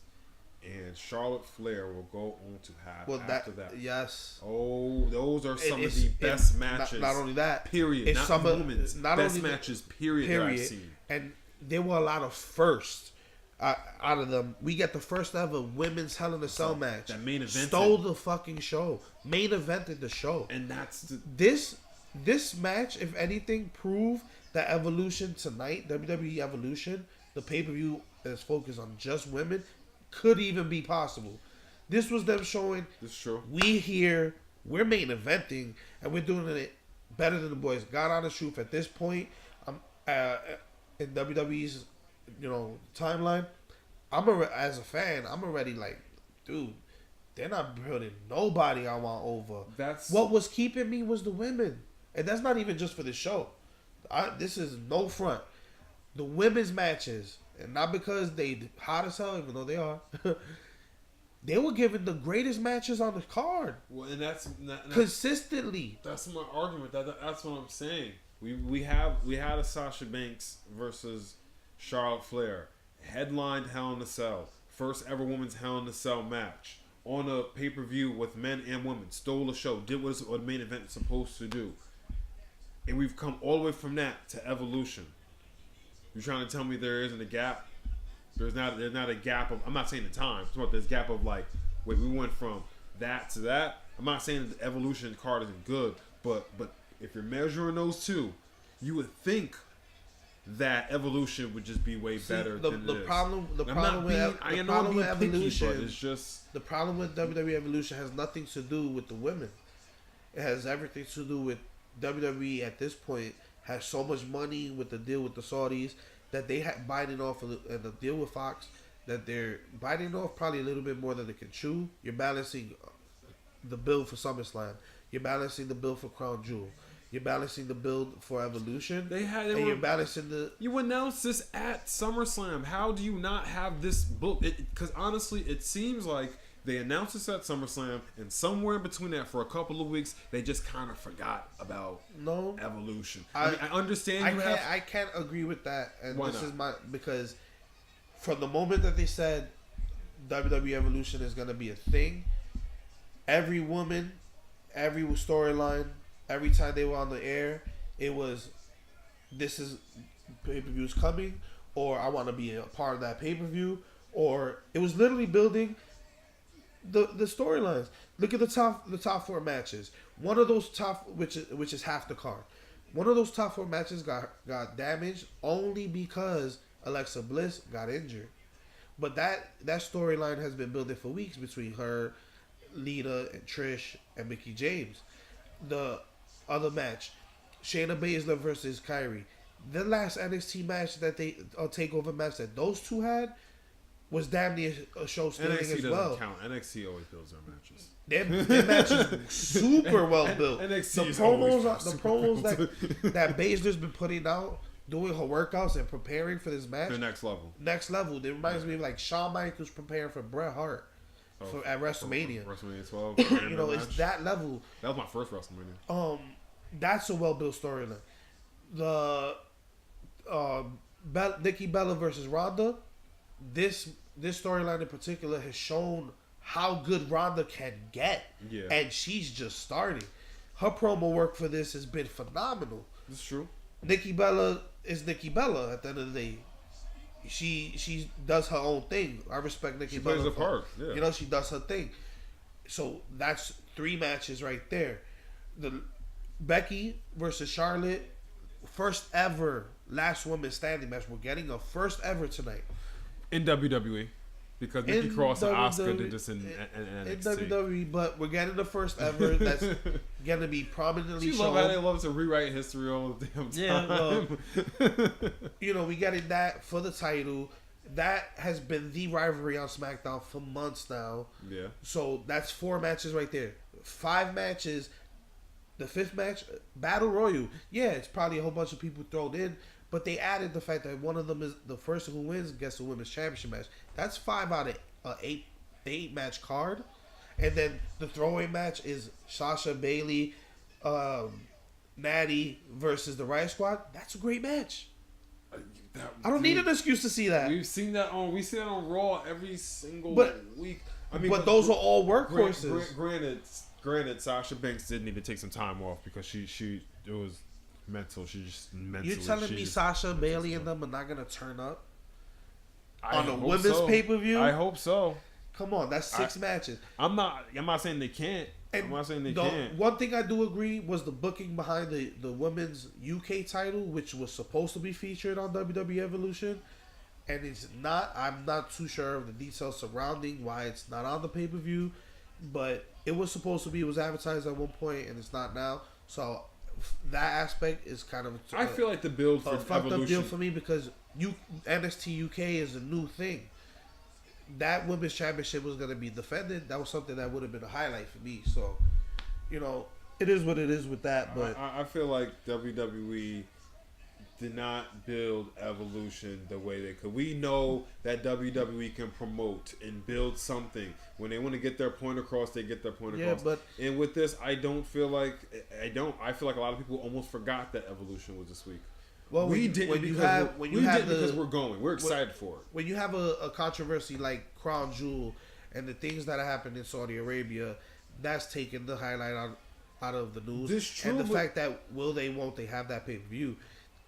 and Charlotte Flair will go on to have after that. Yes. Oh, those are some of the best matches. Not only that. Period. It's not some of women's best matches. Period. That I've seen. And there were a lot of firsts out of them. We get the first ever women's Hell in a Cell match. That main event stole the fucking show. Main evented the show. And that's This match, if anything, proved that Evolution tonight, WWE Evolution, the pay-per-view that's focused on just women, could even be possible. This was them showing, this is true. We're main eventing, and we're doing it better than the boys. God honest truth, at this point, I'm in WWE's timeline, as a fan, I'm already like, dude, they're not putting nobody I want over. What was keeping me was the women. And that's not even just for the show. This is no front. The women's matches, and not because they hot as hell, even though they are, they were given the greatest matches on the card. Well, and that's consistently. That's my argument. That's what I'm saying. We had a Sasha Banks versus Charlotte Flair, headlined Hell in a Cell, first ever women's Hell in a Cell match on a pay-per-view with men and women. Stole the show, did what the main event is supposed to do. And we've come all the way from that to Evolution. You're trying to tell me there isn't a gap? There's not a gap of, I'm not saying the time. I'm talking about this gap of like, wait, we went from that to that. I'm not saying that the Evolution card isn't good, but if you're measuring those two, you would think that Evolution would just be way better than the this. problem with Evolution, Evolution, but it's just the problem with WWE Evolution has nothing to do with the women. It has everything to do with WWE at this point has so much money with the deal with the Saudis that they have biting off and the deal with Fox that they're biting off probably a little bit more than they can chew. You're balancing the bill for SummerSlam. You're balancing the bill for Crown Jewel. You're balancing the build for Evolution. You're balancing the. You announced this at SummerSlam. How do you not have this book? Because honestly, it seems like they announced this at SummerSlam, and somewhere in between that, for a couple of weeks, they just kind of forgot about Evolution. I mean, I understand. I can't agree with that, and Why this not? is because from the moment that they said WWE Evolution is going to be a thing, every woman, every storyline. Every time they were on the air, it was, this is pay-per-view's coming, or I want to be a part of that pay-per-view, or it was literally building the storylines. Look at the top four matches. One of those which is half the card. One of those top four matches got damaged only because Alexa Bliss got injured. But that storyline has been building for weeks between her, Lita, and Trish, and Mickie James. The other match, Shayna Baszler versus Kyrie. The last NXT match that they takeover match that those two had was damn near a show stealing NXT as well. doesn't count. NXT always builds their matches. Their matches super well built. NXT the promos that Baszler's been putting out, doing her workouts and preparing for this match. The next level. Next level. It reminds me of like Shawn Michaels preparing for Bret Hart. At WrestleMania. WrestleMania 12. You know, it's that level. That was my first WrestleMania. That's a well-built storyline. The Nikki Bella versus Ronda, this storyline in particular has shown how good Ronda can get. Yeah. And she's just starting. Her promo work for this has been phenomenal. That's true. Nikki Bella is Nikki Bella at the end of the day. She does her own thing. I respect Nikki Bella. She plays a part. Yeah. You know, she does her thing. So that's 3 matches right there. The Becky versus Charlotte, first ever last woman standing match. We're getting a first ever tonight in WWE because Nikki Cross and Asuka did this in NXT. In WWE, but we're getting the first ever that's gonna be prominently shown. They love to rewrite history all the damn time. Yeah, well, you know, we getting that for the title. That has been the rivalry on SmackDown for months now. Yeah. So that's 4 matches right there. 5 matches. The 5th match, Battle Royal. Yeah, it's probably a whole bunch of people thrown in, but they added the fact that one of them is the person who wins gets the women's championship match. That's 5 out of 8 match card, and then the throwaway match is Sasha, Bailey, Natty versus the Riot Squad. That's a great match. I don't need an excuse to see that. We see that on Raw every single week. I mean, but those are all workhorses. Granted, Sasha Banks did need to take some time off because it was mental. She just mentally. You're telling me Sasha, Bailey, and them are not gonna turn up on a hope women's so. pay-per-view? I hope so. Come on, that's 6 matches. I'm not saying they can't. I'm not saying they can't. One thing I do agree was the booking behind the women's UK title, which was supposed to be featured on WWE Evolution, and it's not. I'm not too sure of the details surrounding why it's not on the pay-per-view, but it was supposed to be. It was advertised at one point, and it's not now. So that aspect is kind of. I feel like the build for a fucked Evolution. up deal for me because NXT UK is a new thing. That women's championship was going to be defended. That was something that would have been a highlight for me. So, you know, it is what it is with that. But I feel like WWE did not build Evolution the way they could. We know that WWE can promote and build something. When they want to get their point across, they get their point across. And with this, I feel like a lot of people almost forgot that Evolution was this week. Well, we didn't because we're going. We're excited for it. When you have a controversy like Crown Jewel and the things that happened in Saudi Arabia, that's taken the highlight out of the news. This true, and the fact that won't they have that pay-per-view.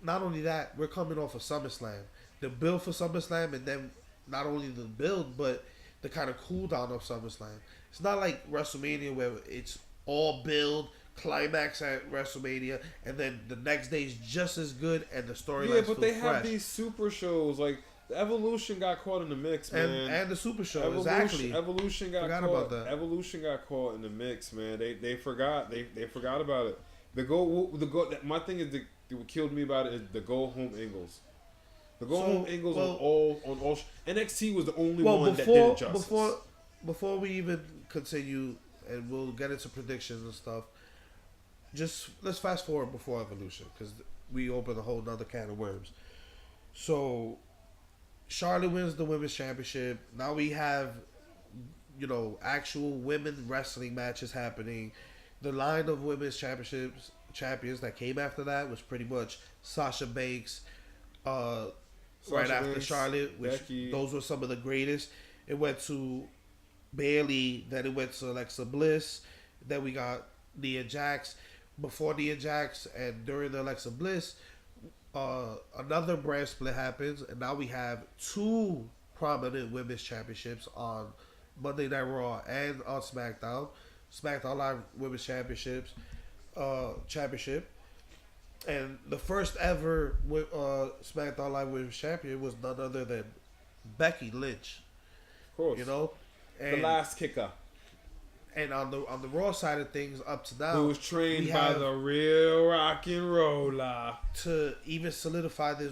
Not only that, we're coming off of SummerSlam. The build for SummerSlam, and then not only the build, but the kind of cool down of SummerSlam. It's not like WrestleMania where it's all build, climax at WrestleMania, and then the next day is just as good, and the storyline. Yeah, but they fresh. have these super shows like the Evolution got caught in the mix, man. and the Super Show. Evolution got Forgot caught. about that. Evolution got caught in the mix, man. They forgot. They forgot about it. The go. My thing is what killed me about it is the go home angles. The go home angles on all. NXT was the only one that did it justice. Before we even continue, and we'll get into predictions and stuff. Just let's fast forward before Evolution, because we opened a whole nother can of worms. So, Charlotte wins the women's championship. Now we have, actual women wrestling matches happening. The line of women's champions that came after that was pretty much Sasha Banks, right after Banks, Charlotte, which Becky. Those were some of the greatest. It went to Bayley, then it went to Alexa Bliss, then we got Nia Jax. Before Nia Jax and during the Alexa Bliss, another brand split happens, and now we have two prominent women's championships on Monday Night Raw and on SmackDown. SmackDown Live Women's Championship, and the first ever SmackDown Live Women's Champion was none other than Becky Lynch. Of course, And, the last kicker. And on the Raw side of things, up to now, Who was trained by the real rock and roller. To even solidify this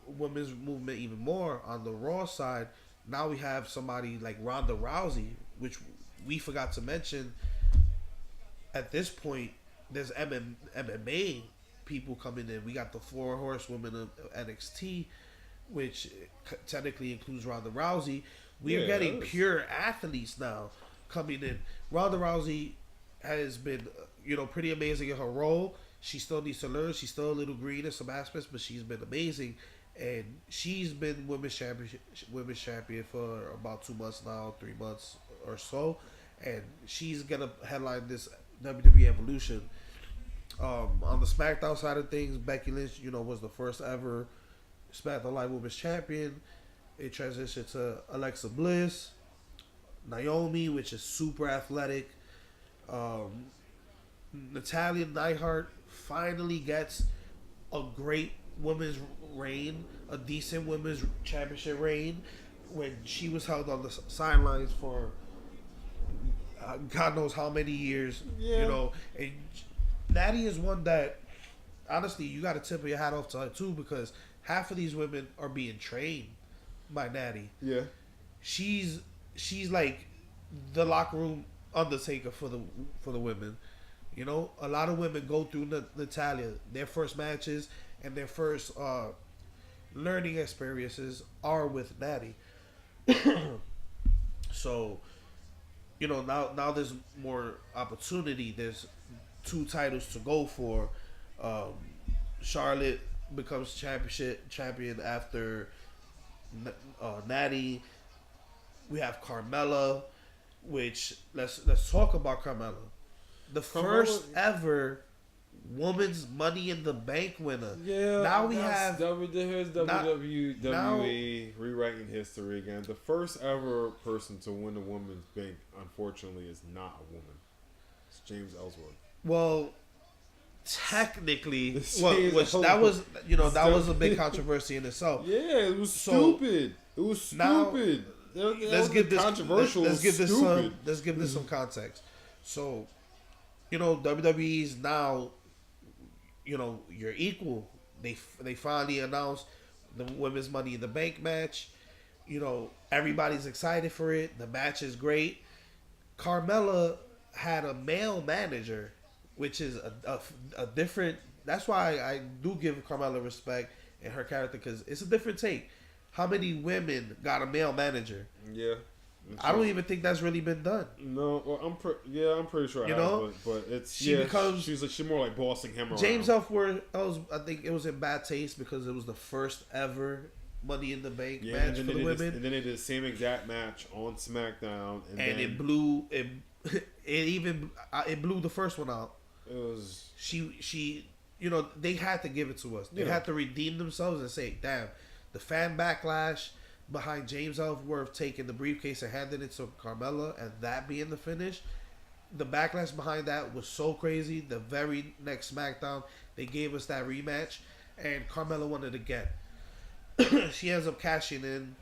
women's movement even more on the Raw side, now we have somebody like Ronda Rousey, which we forgot to mention. At this point, there's MMA people coming in. We got the 4 horsewomen of NXT, which technically includes Ronda Rousey. We are getting pure athletes now coming in. Ronda Rousey has been, pretty amazing in her role. She still needs to learn. She's still a little green in some aspects, but she's been amazing. And she's been women's champion for about 2 months now, 3 months or so. And she's going to headline this WWE Evolution. On the SmackDown side of things, Becky Lynch, was the first ever SmackDown Live Women's Champion. It transitioned to Alexa Bliss. Naomi, which is super athletic. Natalya Neidhart finally gets a great women's reign, a decent women's championship reign, when she was held on the sidelines for God knows how many years. Yeah. And Natty is one that, honestly, you got to tip your hat off to her too, because half of these women are being trained by Natty. Yeah. She's like the locker room Undertaker for the women. A lot of women go through Natalya. Their first matches and their first learning experiences are with Natty. So, now there's more opportunity. There's 2 titles to go for. Charlotte becomes champion after Natty. We have Carmella, which let's talk about Carmella. The first ever woman's Money in the Bank winner. Yeah. Now we have here's WWE rewriting history again. The first ever person to win the women's bank, unfortunately, is not a woman. It's James Ellsworth. Well, technically, that was a big controversy in itself. Yeah, it was stupid. It was stupid. Let's give this some context. So, WWE's now, you're equal. They finally announced the women's Money in the Bank match. Everybody's excited for it. The match is great. Carmella had a male manager, which is a different. That's why I do give Carmella respect and her character, because it's a different take. How many women got a male manager? Yeah. I don't even think that's really been done. No, well, I'm pretty sure. But it's she's more like bossing him around. James Ellsworth, I think it was in bad taste because it was the first ever Money in the Bank match for the women. And then they did the same exact match on SmackDown, and it blew it. It blew the first one out. It was she. They had to give it to us. They had to redeem themselves and say, "Damn." The fan backlash behind James Ellsworth taking the briefcase and handing it to Carmella, and that being the finish, the backlash behind that was so crazy. The very next SmackDown, they gave us that rematch, and Carmella wanted again. She ends up cashing in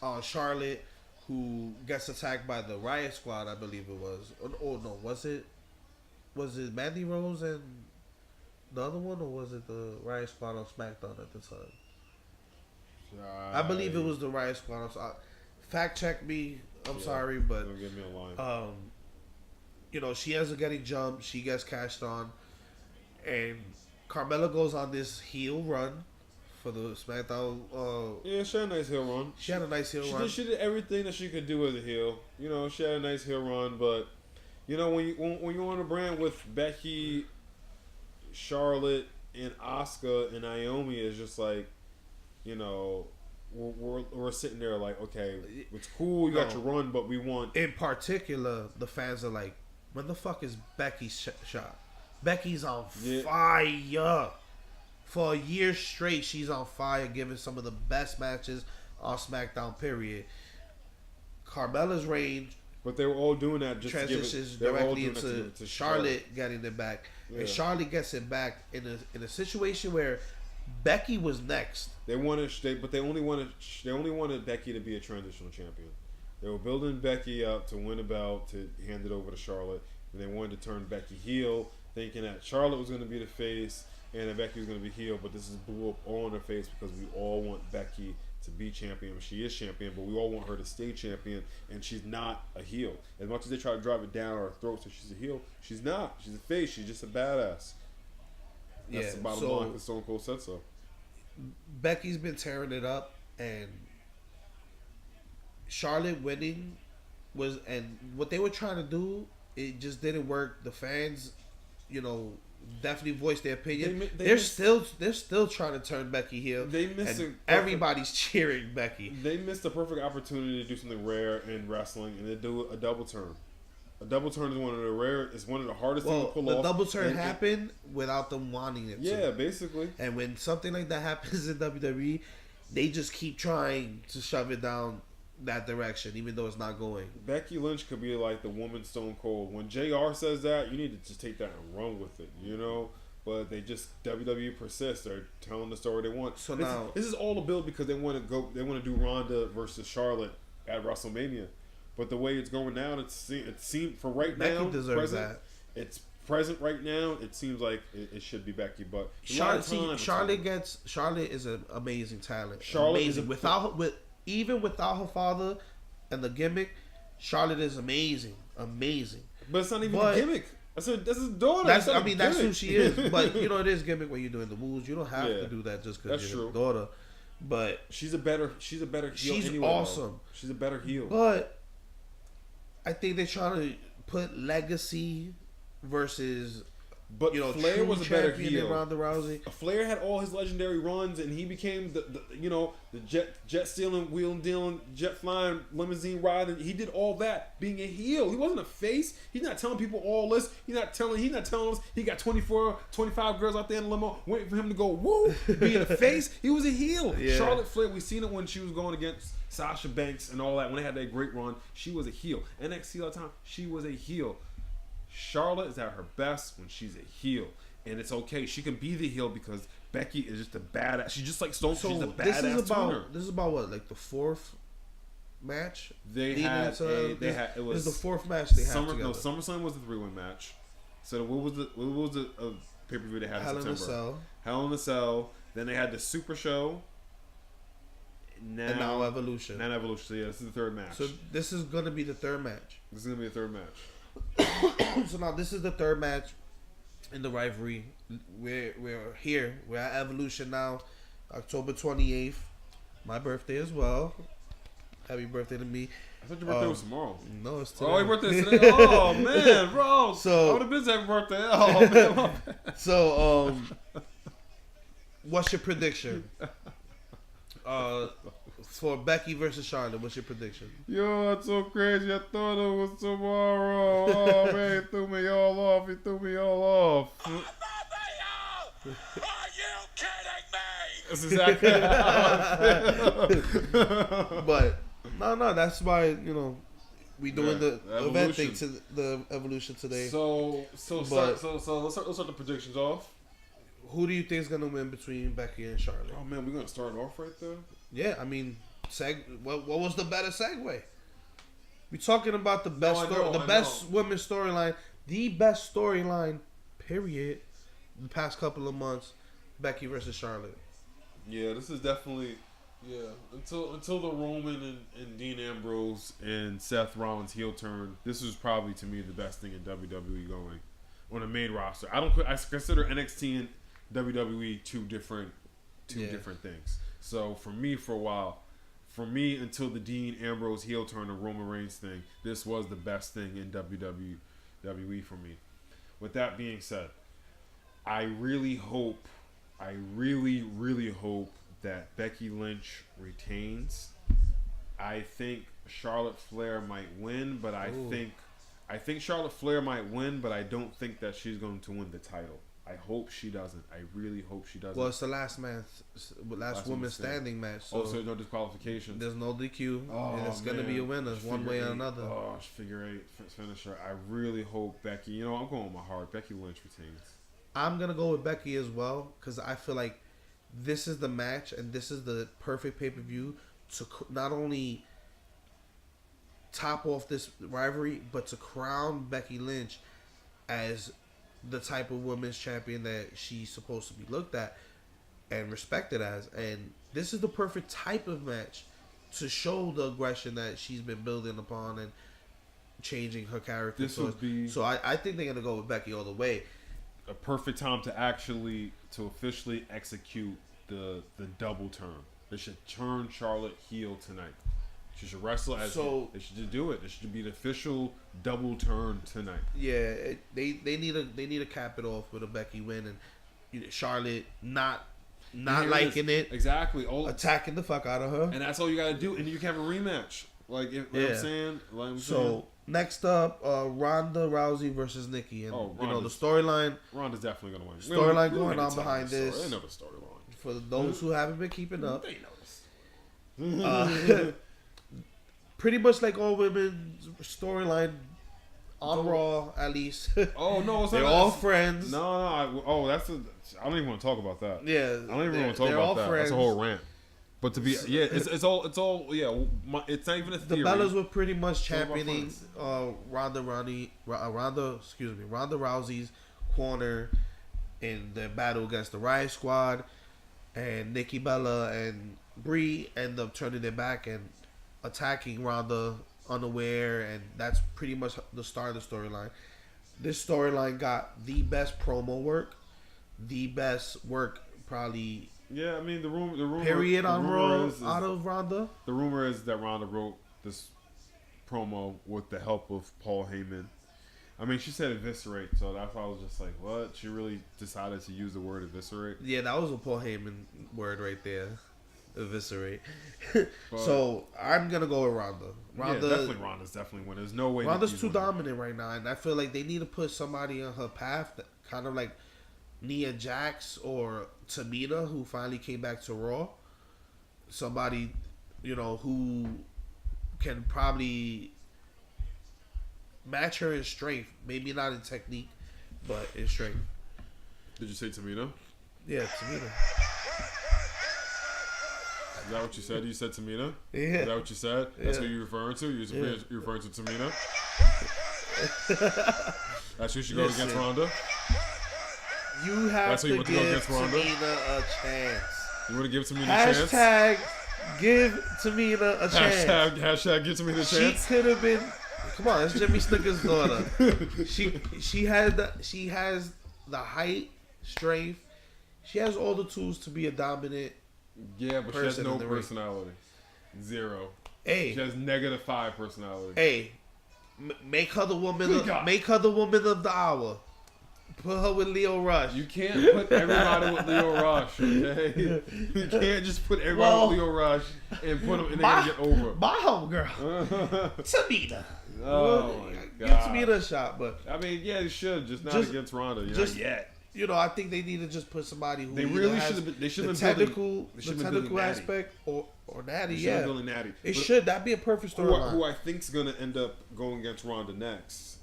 on Charlotte, who gets attacked by the Riot Squad, I believe it was. Oh no, was it Mandy Rose and the other one, or was it the Riot Squad on SmackDown at the time? I believe it was the Riot Squad. Fact check me. I'm sorry, but don't give me a line. you know, she ends up getting jumped. She gets cashed on, and Carmella goes on this heel run for the SmackDown. Yeah, she had a nice heel run. She had a nice heel run. She did everything that she could do as a heel. You know, she had a nice heel run, but you know, when you're on a brand with Becky, Charlotte, and Asuka and Naomi, is just like, you know, we're sitting there like, okay, it's cool, you got your run, but we want. In particular, the fans are like, when the fuck is Becky's shot? Becky's on fire. For a year straight, she's on fire, giving some of the best matches on SmackDown, period. Carmella's reign, but they were all doing that just transitions to give it, directly into Charlotte getting it back. Yeah. And Charlotte gets it back in a situation where Becky was next. They only wanted Becky to be a transitional champion. They were building Becky up to win a belt, to hand it over to Charlotte, and they wanted to turn Becky heel, thinking that Charlotte was going to be the face and that Becky was going to be heel, but this is blew up all in her face because we all want Becky to be champion. She is champion, but we all want her to stay champion, and she's not a heel. As much as they try to drive it down our throats that she's a heel, she's not. She's a face. She's just a badass. That's the bottom line, because Stone Cold said so. Becky's been tearing it up, and Charlotte winning was, and what they were trying to do, it just didn't work. The fans, you know, definitely voiced their opinion. They're still trying to turn Becky heel. Everybody's cheering Becky. They missed a perfect opportunity to do something rare in wrestling, and they do a double turn. A double turn is one of the rare. It's one of the hardest things to pull off. The double turn happened without them wanting it. Yeah, basically. And when something like that happens in WWE, they just keep trying to shove it down that direction, even though it's not going. Becky Lynch could be like the woman Stone Cold. When JR says that, you need to just take that and run with it, you know? But they just, WWE persists. They're telling the story they want. So now this is all a build because they want to do Ronda versus Charlotte at WrestleMania. But the way it's going now, it seems for right Becky now, deserves that. It's present right now. It seems like it should be Becky, but Charlotte is an amazing talent. Charlotte amazing even without her father and the gimmick, Charlotte is amazing. But it's not even a gimmick. That's his daughter. That's who she is. But you know, it is gimmick when you're doing the moves. You don't have to do that just because you're her daughter. But she's a better heel. She's anyway, awesome. Though. She's a better heel. But I think they're trying to put legacy versus. But Flair was a better heel. Ronda Rousey. Flair had all his legendary runs, and he became the jet stealing, wheel dealing, jet flying, limousine riding. He did all that being a heel. He wasn't a face. He's not telling people all this. He's not telling us he got 24, 25 girls out there in the limo waiting for him to go woo. Being a face, he was a heel. Yeah. Charlotte Flair, we seen it when she was going against Sasha Banks and all that. When they had that great run, she was a heel. NXT all the time, she was a heel. Charlotte is at her best when she's a heel, and it's okay. She can be the heel because Becky is just a badass. She's just like Stone. She's a badass tuner. This is about what, like the fourth match? This is the fourth match they had together. No, SummerSlam was the 3-win match. So what was the pay per view they had in September? Hell in a Cell. Then they had the Super Show. And now Evolution. So yeah, this is the third match. So this is gonna be the third match. So now this is the third match in the rivalry. We're here. We're at Evolution now. October 28th. My birthday as well. Happy birthday to me. I thought your birthday was tomorrow. No, it's today. Oh, your birthday's today? Oh, man, bro. So, I would have been happy birthday. Oh, man. So, what's your prediction? For Becky versus Charlotte, what's your prediction? Yo, that's so crazy. I thought it was tomorrow. Oh, man, he threw me all off. Are you kidding me? That's exactly how I feel. But, no, that's why, you know, we doing the event Evolution. thing to the Evolution today. So But- let's start the predictions off. Who do you think is gonna win between Becky and Charlotte? Oh man, we're gonna start off right there. Yeah, I mean, what was the better segue? We talking about the best, I best know. women's storyline, the best storyline, period. The past couple of months, Becky versus Charlotte. Yeah, this is definitely until the Roman and Dean Ambrose and Seth Rollins heel turn. This is probably to me the best thing in WWE going on the main roster. I consider NXT and WWE two different things. So for me, for a while, until the Dean Ambrose heel turn and Roman Reigns thing, this was the best thing in WWE for me. With that being said, I really hope that Becky Lynch retains. I think Charlotte Flair might win, but I think Charlotte Flair might win, but I don't think that she's going to win the title. I hope she doesn't. I really hope she doesn't. Well, it's the last woman standing match. So so no disqualifications. there's no DQ, and it's gonna be a winner one way or another. Oh, figure 8 finisher. I really hope Becky. I'm going with my heart. Becky Lynch retains. I'm gonna go with Becky as well because I feel like this is the match and this is the perfect pay-per-view to not only top off this rivalry but to crown Becky Lynch as the type of women's champion that she's supposed to be looked at and respected as. And this is the perfect type of match to show the aggression that she's been building upon and changing her character. This would be so I think they're gonna go with Becky all the way. a perfect time to officially execute the double turn. They should turn Charlotte heel tonight. She should wrestle as they should just do it. It should be the official double turn tonight. Yeah, they need to cap it off with a Becky win and Charlotte not liking it, exactly, attacking the fuck out of her, and that's all you gotta do. And you can have a rematch. Like I'm saying. So next up, Ronda Rousey versus Nikki, and the storyline. Ronda's definitely gonna win. Storyline going on behind this. They know the storyline. For those who haven't been keeping up, They know this. pretty much like all women's storyline on Raw, at least. Oh no, it's they're not, all friends. No, I don't even want to talk about that. Yeah, I don't even want to talk about that. Friends. That's a whole rant. But to be, it's all, it's not even a theory. The Bellas were pretty much championing Ronda Rousey's corner in the battle against the Riot Squad, and Nikki Bella and Brie end up turning their back and attacking Ronda unaware, and that's pretty much the start of the storyline. This storyline got the best promo work, the best work probably. Yeah, I mean the rumor. Period on Raw is out of Ronda. The rumor is that Ronda wrote this promo with the help of Paul Heyman. I mean, she said eviscerate, so that's why I was just like, what? She really decided to use the word eviscerate? Yeah, that was a Paul Heyman word right there. Eviscerate. So I'm gonna go with Ronda. Ronda's definitely winning. There's no way Ronda's too dominant right now, and I feel like they need to put somebody on her path, that kind of like Nia Jax or Tamina, who finally came back to Raw. Somebody, who can probably match her in strength. Maybe not in technique, but in strength. Did you say Tamina? Yeah, Tamina. Is that what you said? You said Tamina? Yeah. Is that what you said? That's Yeah. who you're referring to? You're referring to Tamina? That's who should go against Ronda? You have That's who to you want to go give against Ronda? Tamina a chance. You want to give Tamina a chance? Hashtag give Tamina a chance. Hashtag give Tamina a She chance? could have been. Come on, that's Jimmy Snooker's daughter. She has the height, strength. She has all the tools to be a dominant. Yeah, but she has person no in the ring. personality. Zero. Hey, She has -5 personality. hey, make her the woman. Good God. Make her the woman of the hour. Put her with Leo Rush. You can't put everybody with Leo Rush, okay? You can't just put everybody with Leo Rush and put them and they're going to get over. My homegirl, Tamina. Oh, my Give God. Tamina a shot, but I mean, yeah, you should. Just not Just- against Ronda. just- Not yet. I think they need to just put somebody who They either really has should have. They should the have technical, They should the have been technical building Natty. aspect, or Natty. They should Yeah, have building Natty. it But should. That'd be a perfect Who storyline. I think's gonna end up going against Ronda next?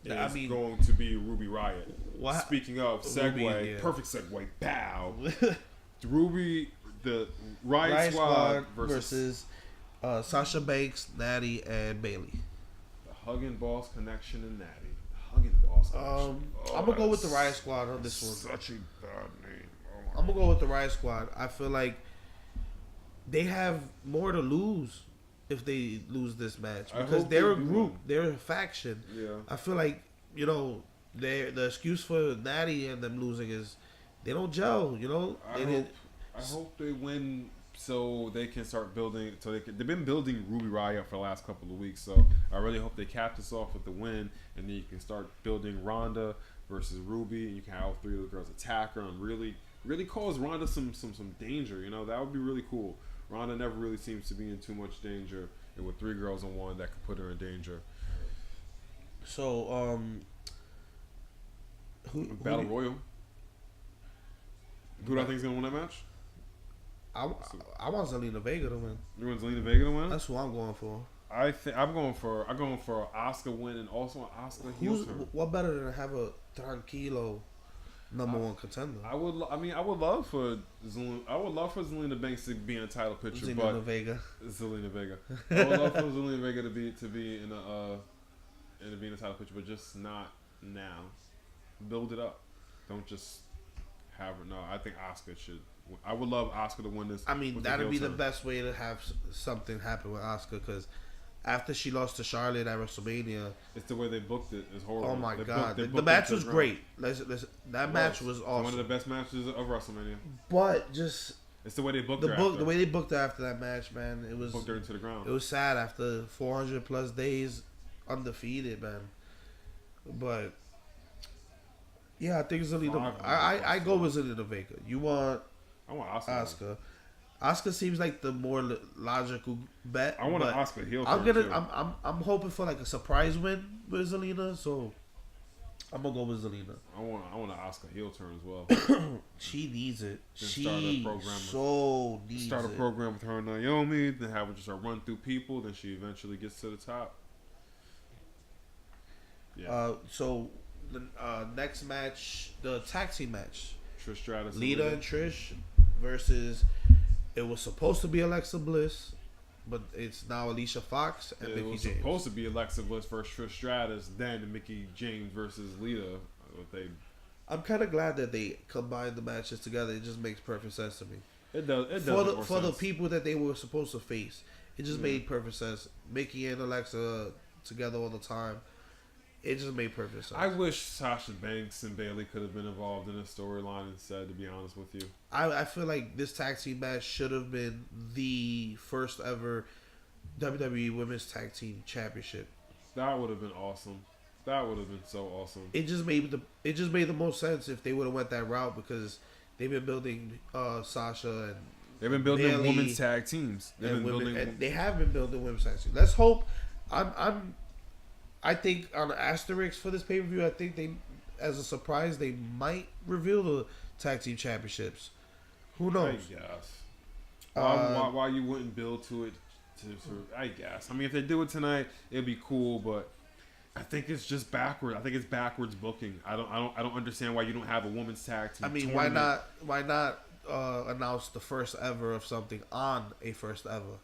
Yeah, is I mean- going to be Ruby Riott. What- Speaking of segue, Ruby, yeah. perfect segue. Bow. Ruby, the Riott Riot Squad Squad versus Sasha Banks, Natty, and Bailey. the Huggin Boss Connection and Natty. The Huggin Boss Connection. I'm gonna go with the that's Riot Squad on this one. Such a bad name. Oh my I'm gonna go with the Riot Squad. I feel like they have more to lose if they lose this match I because hope they're a they do. group, they're a faction. Yeah. I feel like the excuse for Natty and them losing is they don't gel. I hope they win so they can start building. They've been building Ruby Riott for the last couple of weeks, so I really hope they cap this off with the win, and then you can start building Ronda versus Ruby, and you can have all three of the girls attack her and really cause Ronda some danger. That would be really cool. Ronda never really seems to be in too much danger, and with three girls on one, that could put her in danger. So Battle Royal. Who do I think is gonna win that match? I want Zelina Vega to win. You want Zelina Vega to win? That's who I'm going for. I'm going for Asuka win and also an Asuka heel turn. What better than have a tranquilo number one contender? I would love for Zelina Banks to be in a title picture, Zelina but Vega. Zelina Vega. I would love for Zelina Vega to be in a title picture, but just not now. Build it up. Don't just have her. No, I think Asuka should. I would love Asuka to win this. I mean, with that'd be heel the turn. best way to have something happen with Asuka because after she lost to Charlotte at WrestleMania, It's the way they booked it. It's horrible. oh my They god, booked the it match to was the great. ground. That match was It's awesome. one of the best matches of WrestleMania. But just It's the way they booked the her. book, after. the way they booked her after that match, man, it was booked her into the ground. it was sad after 400 plus days undefeated, man. But yeah, I think Zelina. I go with Zelina Vega. You want I want Asuka. Asuka. Asuka seems like the more logical bet. I want an but Asuka heel I'm turn, gonna. too. I'm hoping for like a surprise win with Zelina. So I'm gonna go with Zelina. I want an Asuka heel turn as well. She needs it. Then start a She program so needs Start a it. program with her and Naomi, then have her just run through people, then she eventually gets to the top. Yeah. So the next match, the tag team match, Trish Stratus. Lita and Trish versus. It was supposed to be Alexa Bliss, but it's now Alicia Fox and It Mickie was James. supposed to be Alexa Bliss versus Trish Stratus, then Mickie James versus Lita. I'm kind of glad that they combined the matches together. It just makes perfect sense to me. It does. It For does. the people that they were supposed to face, it just made perfect sense. Mickie and Alexa together all the time. It just made perfect sense. I wish Sasha Banks and Bailey could have been involved in a storyline instead, to be honest with you. I feel like this tag team match should have been the first ever WWE Women's Tag Team Championship. That would have been awesome. That would have been so awesome. It just made the most sense if they would have went that route because they've been building Sasha and They've been building Bayley women's tag teams. They've and been women, building. and they have been building women's tag teams. Let's hope. I think on the asterisk for this pay per view, I think they, as a surprise, they might reveal the tag team championships. Who I knows? guess. Why you wouldn't build to it? I guess. I mean, if they do it tonight, it'd be cool. But I think it's just backward. I think it's backwards booking. I don't understand why you don't have a women's tag team. I mean, tournament. why not announce the first ever of something on a first ever?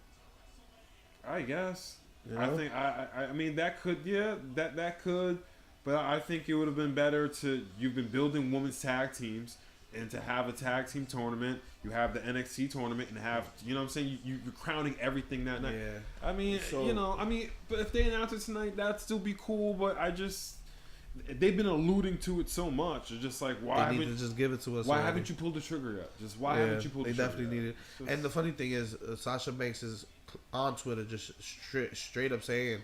I guess. You know? I think I mean that could that could, but I think it would have been better to you've been building women's tag teams and to have a tag team tournament. You have the NXT tournament and have what I'm saying you're crowning everything that night. Yeah. I mean So- but if they announce it tonight, that'd still be cool. But they've been alluding to it so much. It's just like why They need haven't to just give it to us. why already. haven't you pulled the trigger yet? Just why haven't you pulled the They trigger? definitely need it. Just- And the funny thing is, Sasha Banks is on Twitter just straight up saying,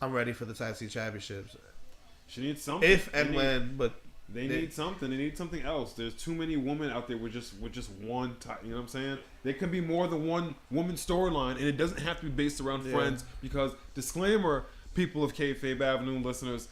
"I'm ready for the tag team championships." She needs something. If and when, but They need something. They need something else. There's too many women out there with just one type. You know what I'm saying? There could be more than one woman storyline, and it doesn't have to be based around friends. Because disclaimer, people of Kayfabe Avenue listeners,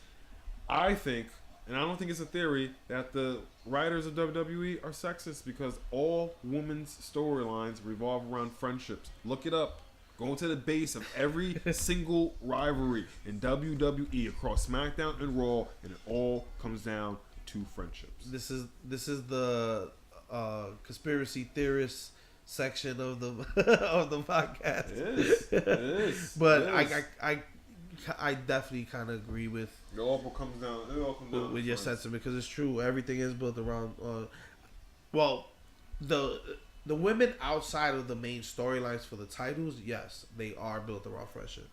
I think, and I don't think it's a theory, that the writers of WWE are sexist because all women's storylines revolve around friendships. Look it up. Go into the base of every single rivalry in WWE across SmackDown and Raw, and it all comes down to friendships. This is the conspiracy theorist section of the of the podcast. It is. It is. But it is. I definitely kind of agree with It all comes down. It all comes down with to your friends. sentiment, because it's true. Everything is built around. Well, the women outside of the main storylines for the titles, yes, they are built around friendship.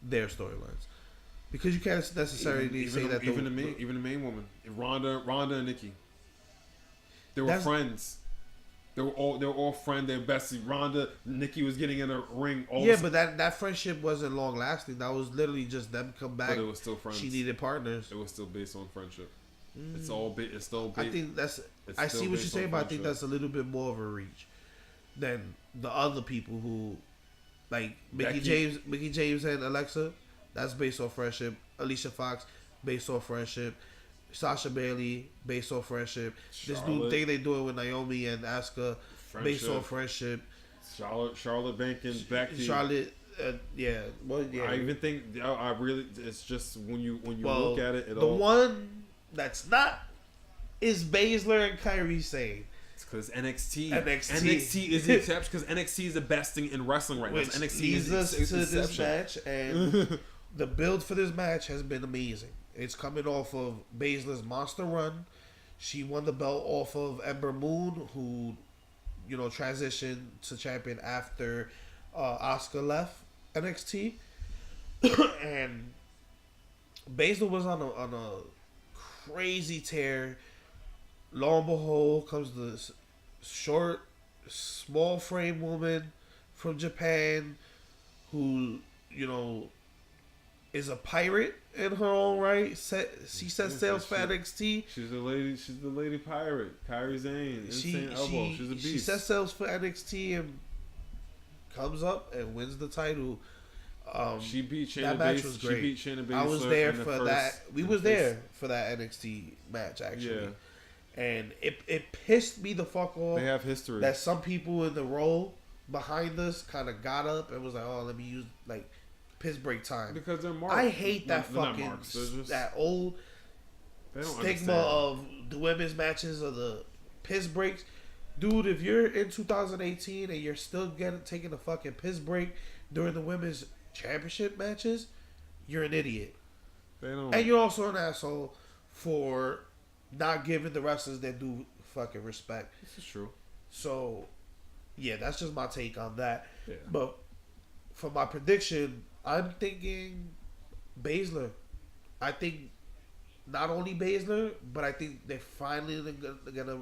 Their storylines, because you can't necessarily say that even the main woman, Ronda and Nikki, they were friends. They were all friends. They're besties. Ronda, Nikki was getting in a ring. But that friendship wasn't long lasting. That was literally just them come back. But it was still friends. She needed partners. It was still based on friendship. It's still based. I think that's. I see what you're saying, but I think that's a little bit more of a reach than the other people who, like Mickey James and Alexa. That's based on friendship. Alicia Fox, based on friendship. Sasha Bailey, based on friendship. This new thing they doing with Naomi and Asuka, based on friendship. Charlotte Becky. Charlotte, yeah. Well, yeah. I even think I really. It's just when you look at it. One that's not is Baszler and Kyrie Sane. It's because NXT. NXT is the exception because NXT is the best thing in wrestling right now. Which NXT leads us to this exception. match, and the build for this match has been amazing. It's coming off of Baszler's monster run. She won the belt off of Ember Moon, who, transitioned to champion after Asuka left NXT. And Baszler was on a crazy tear. Lo and behold, comes this short, small frame woman from Japan who, is a pirate in her own right. She set sails for NXT. She's the lady pirate. Kairi Sane. Insane elbow. She's a beast. She set sails for NXT and comes up and wins the title. She beat Shayna that match was great. She beat Shayna Baszler. I was there for that. We was there for that NXT match actually. Yeah. And it pissed me the fuck off. They have history. That some people in the row behind us kind of got up and was like, "Oh, let me use piss break time." Because they're marks. I hate that They're not fucking marks. They're just, that old they don't stigma understand. of the women's matches or the piss breaks. Dude, if you're in 2018 and you're still taking a fucking piss break during the women's championship matches, you're an idiot. They don't. And you're also an asshole for not giving the wrestlers their due fucking respect. This is true. So, yeah, that's just my take on that. Yeah. But for my prediction, I'm thinking Baszler. I think not only Baszler, but I think they're finally gonna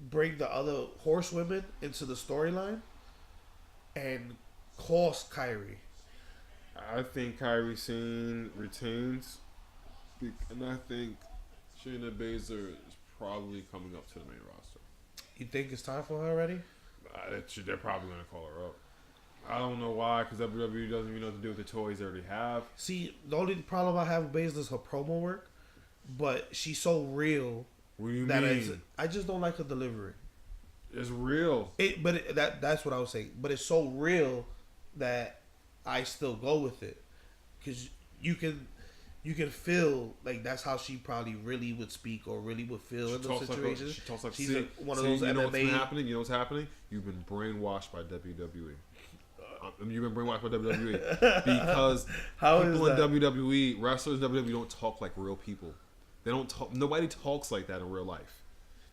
bring the other horsewomen into the storyline and cost Kyrie. I think Kairi Sane retains, and I think Shayna Baszler is probably coming up to the main roster. You think it's time for her already? They're probably going to call her up. I don't know why, because WWE doesn't even know what to do with the toys they already have. See, the only problem I have with Baszler is her promo work, but she's so real. What do you mean? I just don't like her delivery. It's real. That's what I was saying. But it's so real that I still go with it, because you can feel like that's how she probably really would speak or really would feel in those situations. She talks like she's one of those you MMA. Know what's been happening? You know what's happening? You've been brainwashed by WWE. You've been brainwashed by WWE because people in WWE, wrestlers in WWE, don't talk like real people. They don't talk. Nobody talks like that in real life.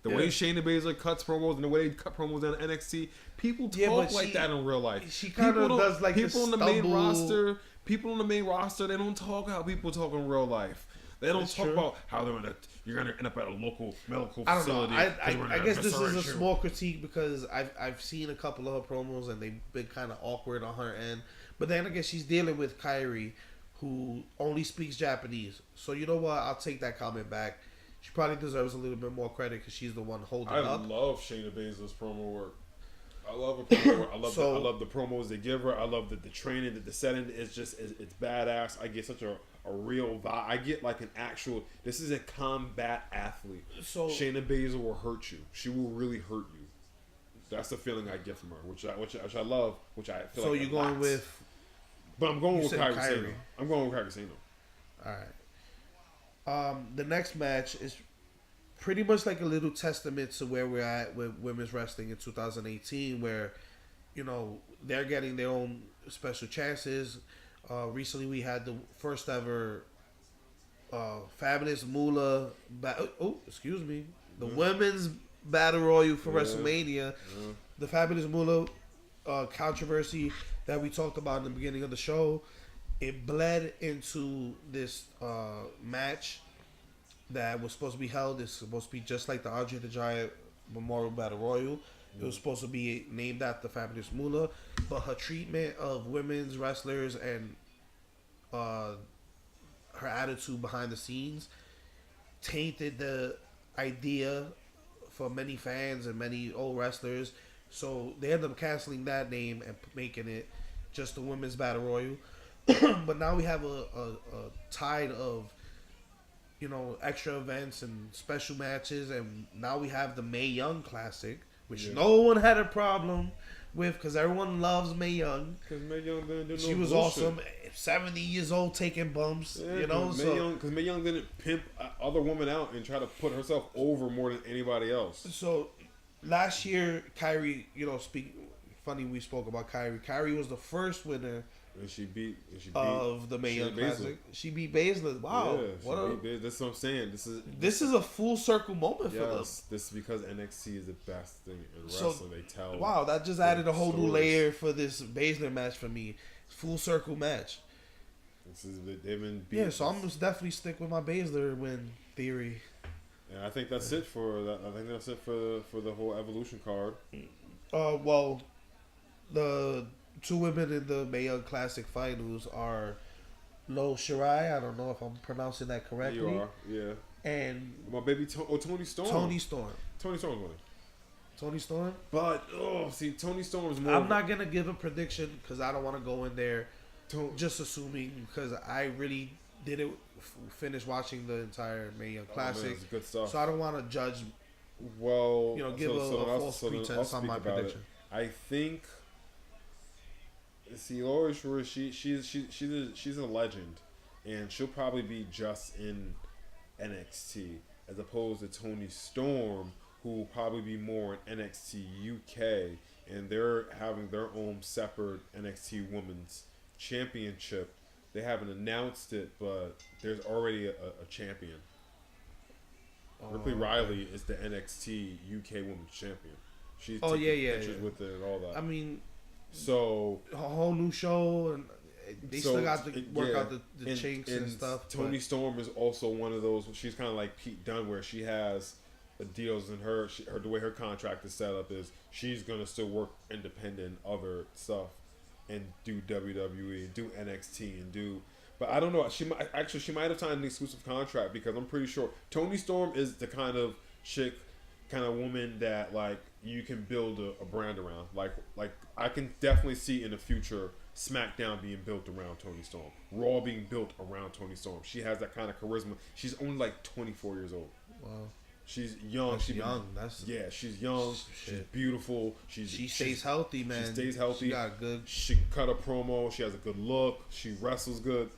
The way Shayna Baszler cuts promos and the way they cut promos on NXT, people talk like that in real life. She kind of does like people on the main roster. People on the main roster, they don't talk how people talk in real life. They don't talk about how you're gonna end up at a local medical facility. I don't know. I guess this is a small critique because I've seen a couple of her promos and they've been kind of awkward on her end. But then I guess she's dealing with Kyrie, who only speaks Japanese. So you know what? I'll take that comment back. She probably deserves a little bit more credit because she's the one holding up. I love Shayna Baszler's promo work. I love her promo work. I love the promos they give her. I love the training, the setting. It's badass. I get such a a real vibe. I get like an actual. This is a combat athlete. So Shayna Baszler will hurt you. She will really hurt you. That's the feeling I get from her, which I love. Which I feel. So like you're going with? But I'm going you with said Kairi Kairi. Sano. I'm going with Kairi Sano. All right. The next match is pretty much like a little testament to where we're at with women's wrestling in 2018, where they're getting their own special chances. Recently, we had the first ever Fabulous Moolah. The women's battle royal for WrestleMania. Yeah. The Fabulous Moolah controversy that we talked about in the beginning of the show. It bled into this match that was supposed to be held. It's supposed to be just like the Andre the Giant Memorial Battle Royal. It was supposed to be named after Fabulous Moolah, but her treatment of women's wrestlers and her attitude behind the scenes tainted the idea for many fans and many old wrestlers. So they ended up canceling that name and making it just the Women's Battle Royal. But now we have a tide of extra events and special matches, and now we have the Mae Young Classic, which no one had a problem with because everyone loves Mae Young. Because Mae Young didn't do no She was bullshit. awesome. 70 years old, taking bumps. Yeah, because Mae Young didn't pimp other women out and try to put herself over more than anybody else. So last year, Kyrie, funny we spoke about Kyrie. Kyrie was the first winner. And she beat Of the Mae Young Shayna Classic. She beat Baszler. Wow. Yeah, that's what I'm saying. This is a full circle moment for them. Yes, this is because NXT is the best thing in So, wrestling. They tell. Wow, that just added a whole new stories. layer for this Baszler match for me. Full circle match. They've been beating. Yeah, so I'm just definitely stick with my Baszler win theory. And I think that's it for that. I think that's it for the whole Evolution card. Well, the two women in the Mae Young Classic finals are Lo Shirai. I don't know if I'm pronouncing that correctly. You are, yeah. And My baby Tony Storm. Tony Storm. Tony Storm's winning. Tony Storm. But Tony Storm's more. I'm not gonna give a prediction because I don't want to go in there just assuming, because I really didn't finish watching the entire Mae Young Classic. Man, it's good stuff. So I don't want to judge. Well, give a false pretense on my prediction. I think. See, Laura Shore, she's a legend, and she'll probably be just in NXT as opposed to Tony Storm, who will probably be more in NXT UK, and they're having their own separate NXT Women's Championship. They haven't announced it, but there's already a champion. Ripley Riley is the NXT UK Women's Champion. She's taking pictures with it and all that. I mean, so a whole new show, and they still got to work out the chinks and stuff. Tony Storm is also one of those. She's kind of like Pete Dunne, where she has deals in her the way her contract is set up is she's gonna still work independent, other stuff, and do WWE, do NXT, and do. But I don't know. She might have signed an exclusive contract because I'm pretty sure Tony Storm is the kind of chick, kind of woman that like you can build a brand around. Like I can definitely see in the future SmackDown being built around Tony Storm, Raw being built around Tony Storm. She has that kind of charisma. She's only like 24 years old. Wow. She's young. She's young. She's young. She's beautiful. She stays healthy, man. She stays healthy. She got good. She can cut a promo. She has a good look. She wrestles good.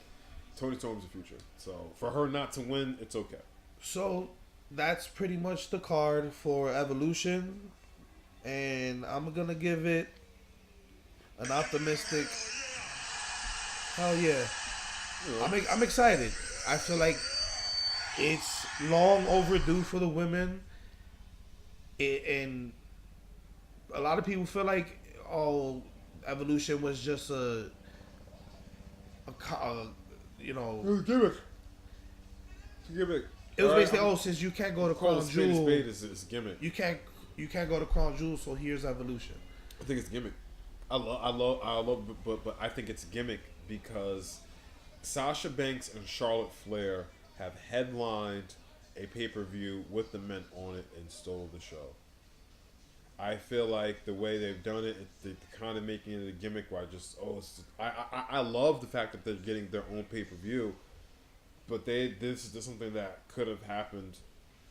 Tony Storm's the future. So for her not to win, it's okay. So that's pretty much the card for Evolution, and I'm gonna give it an optimistic. Hell yeah! I'm excited. I feel like it's long overdue for the women, and a lot of people feel like Evolution was just a gimmick. It was basically since you can't go to Crown Jewel, it's gimmick. You can't go to Crown Jewel, so here's Evolution. I think it's gimmick. I love, but I think it's gimmick because Sasha Banks and Charlotte Flair have headlined a pay-per-view with the men on it and stole the show. I feel like the way they've done it, they're kind of making it a gimmick where I love the fact that they're getting their own pay-per-view, But this is something that could have happened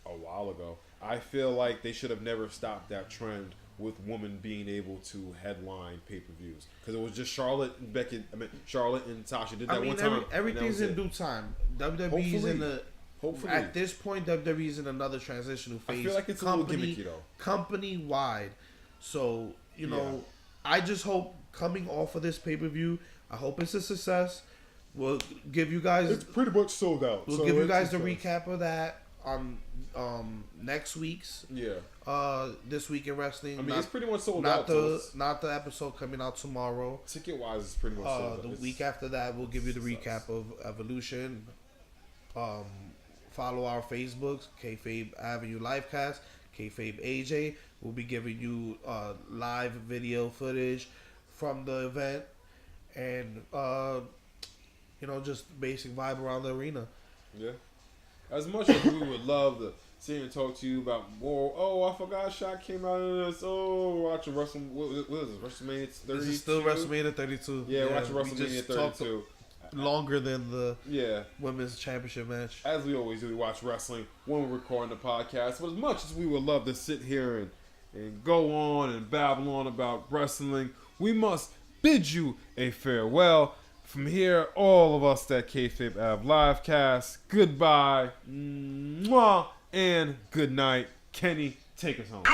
a while ago. I feel like they should have never stopped that trend with women being able to headline pay-per-views, because it was just Charlotte and Becky. Charlotte and Tasha did that one time. Everything's in due time. WWE's Hopefully. At this point, WWE's in another transitional phase. I feel like it's a little gimmicky though. Company wide. So I just hope coming off of this pay-per-view, I hope it's a success. We'll give you guys. It's pretty much sold out. We'll give you guys the recap of that on next week's. This Week in Wrestling. I mean, it's pretty much sold out. Not the episode coming out tomorrow. Ticket wise, it's pretty much sold out. The week after that, we'll give you the recap of Evolution. Follow our Facebooks, Kayfabe Avenue Livecast, Kayfabe AJ. We'll be giving you live video footage from the event, and just basic vibe around the arena. Yeah. As much as we would love to sit and talk to you about more. Oh, I forgot Shaq came out of this. Oh, we're watching WrestleMania. What is it? WrestleMania 32? This is still WrestleMania 32. Yeah, we're watching WrestleMania 32. Longer than the women's championship match. As we always do, we watch wrestling when we're recording the podcast. But as much as we would love to sit here and go on and babble on about wrestling, we must bid you a farewell. From here, all of us at Kayfabe Ave Livecast, goodbye, mwah, and good night. Kenny, take us home. Good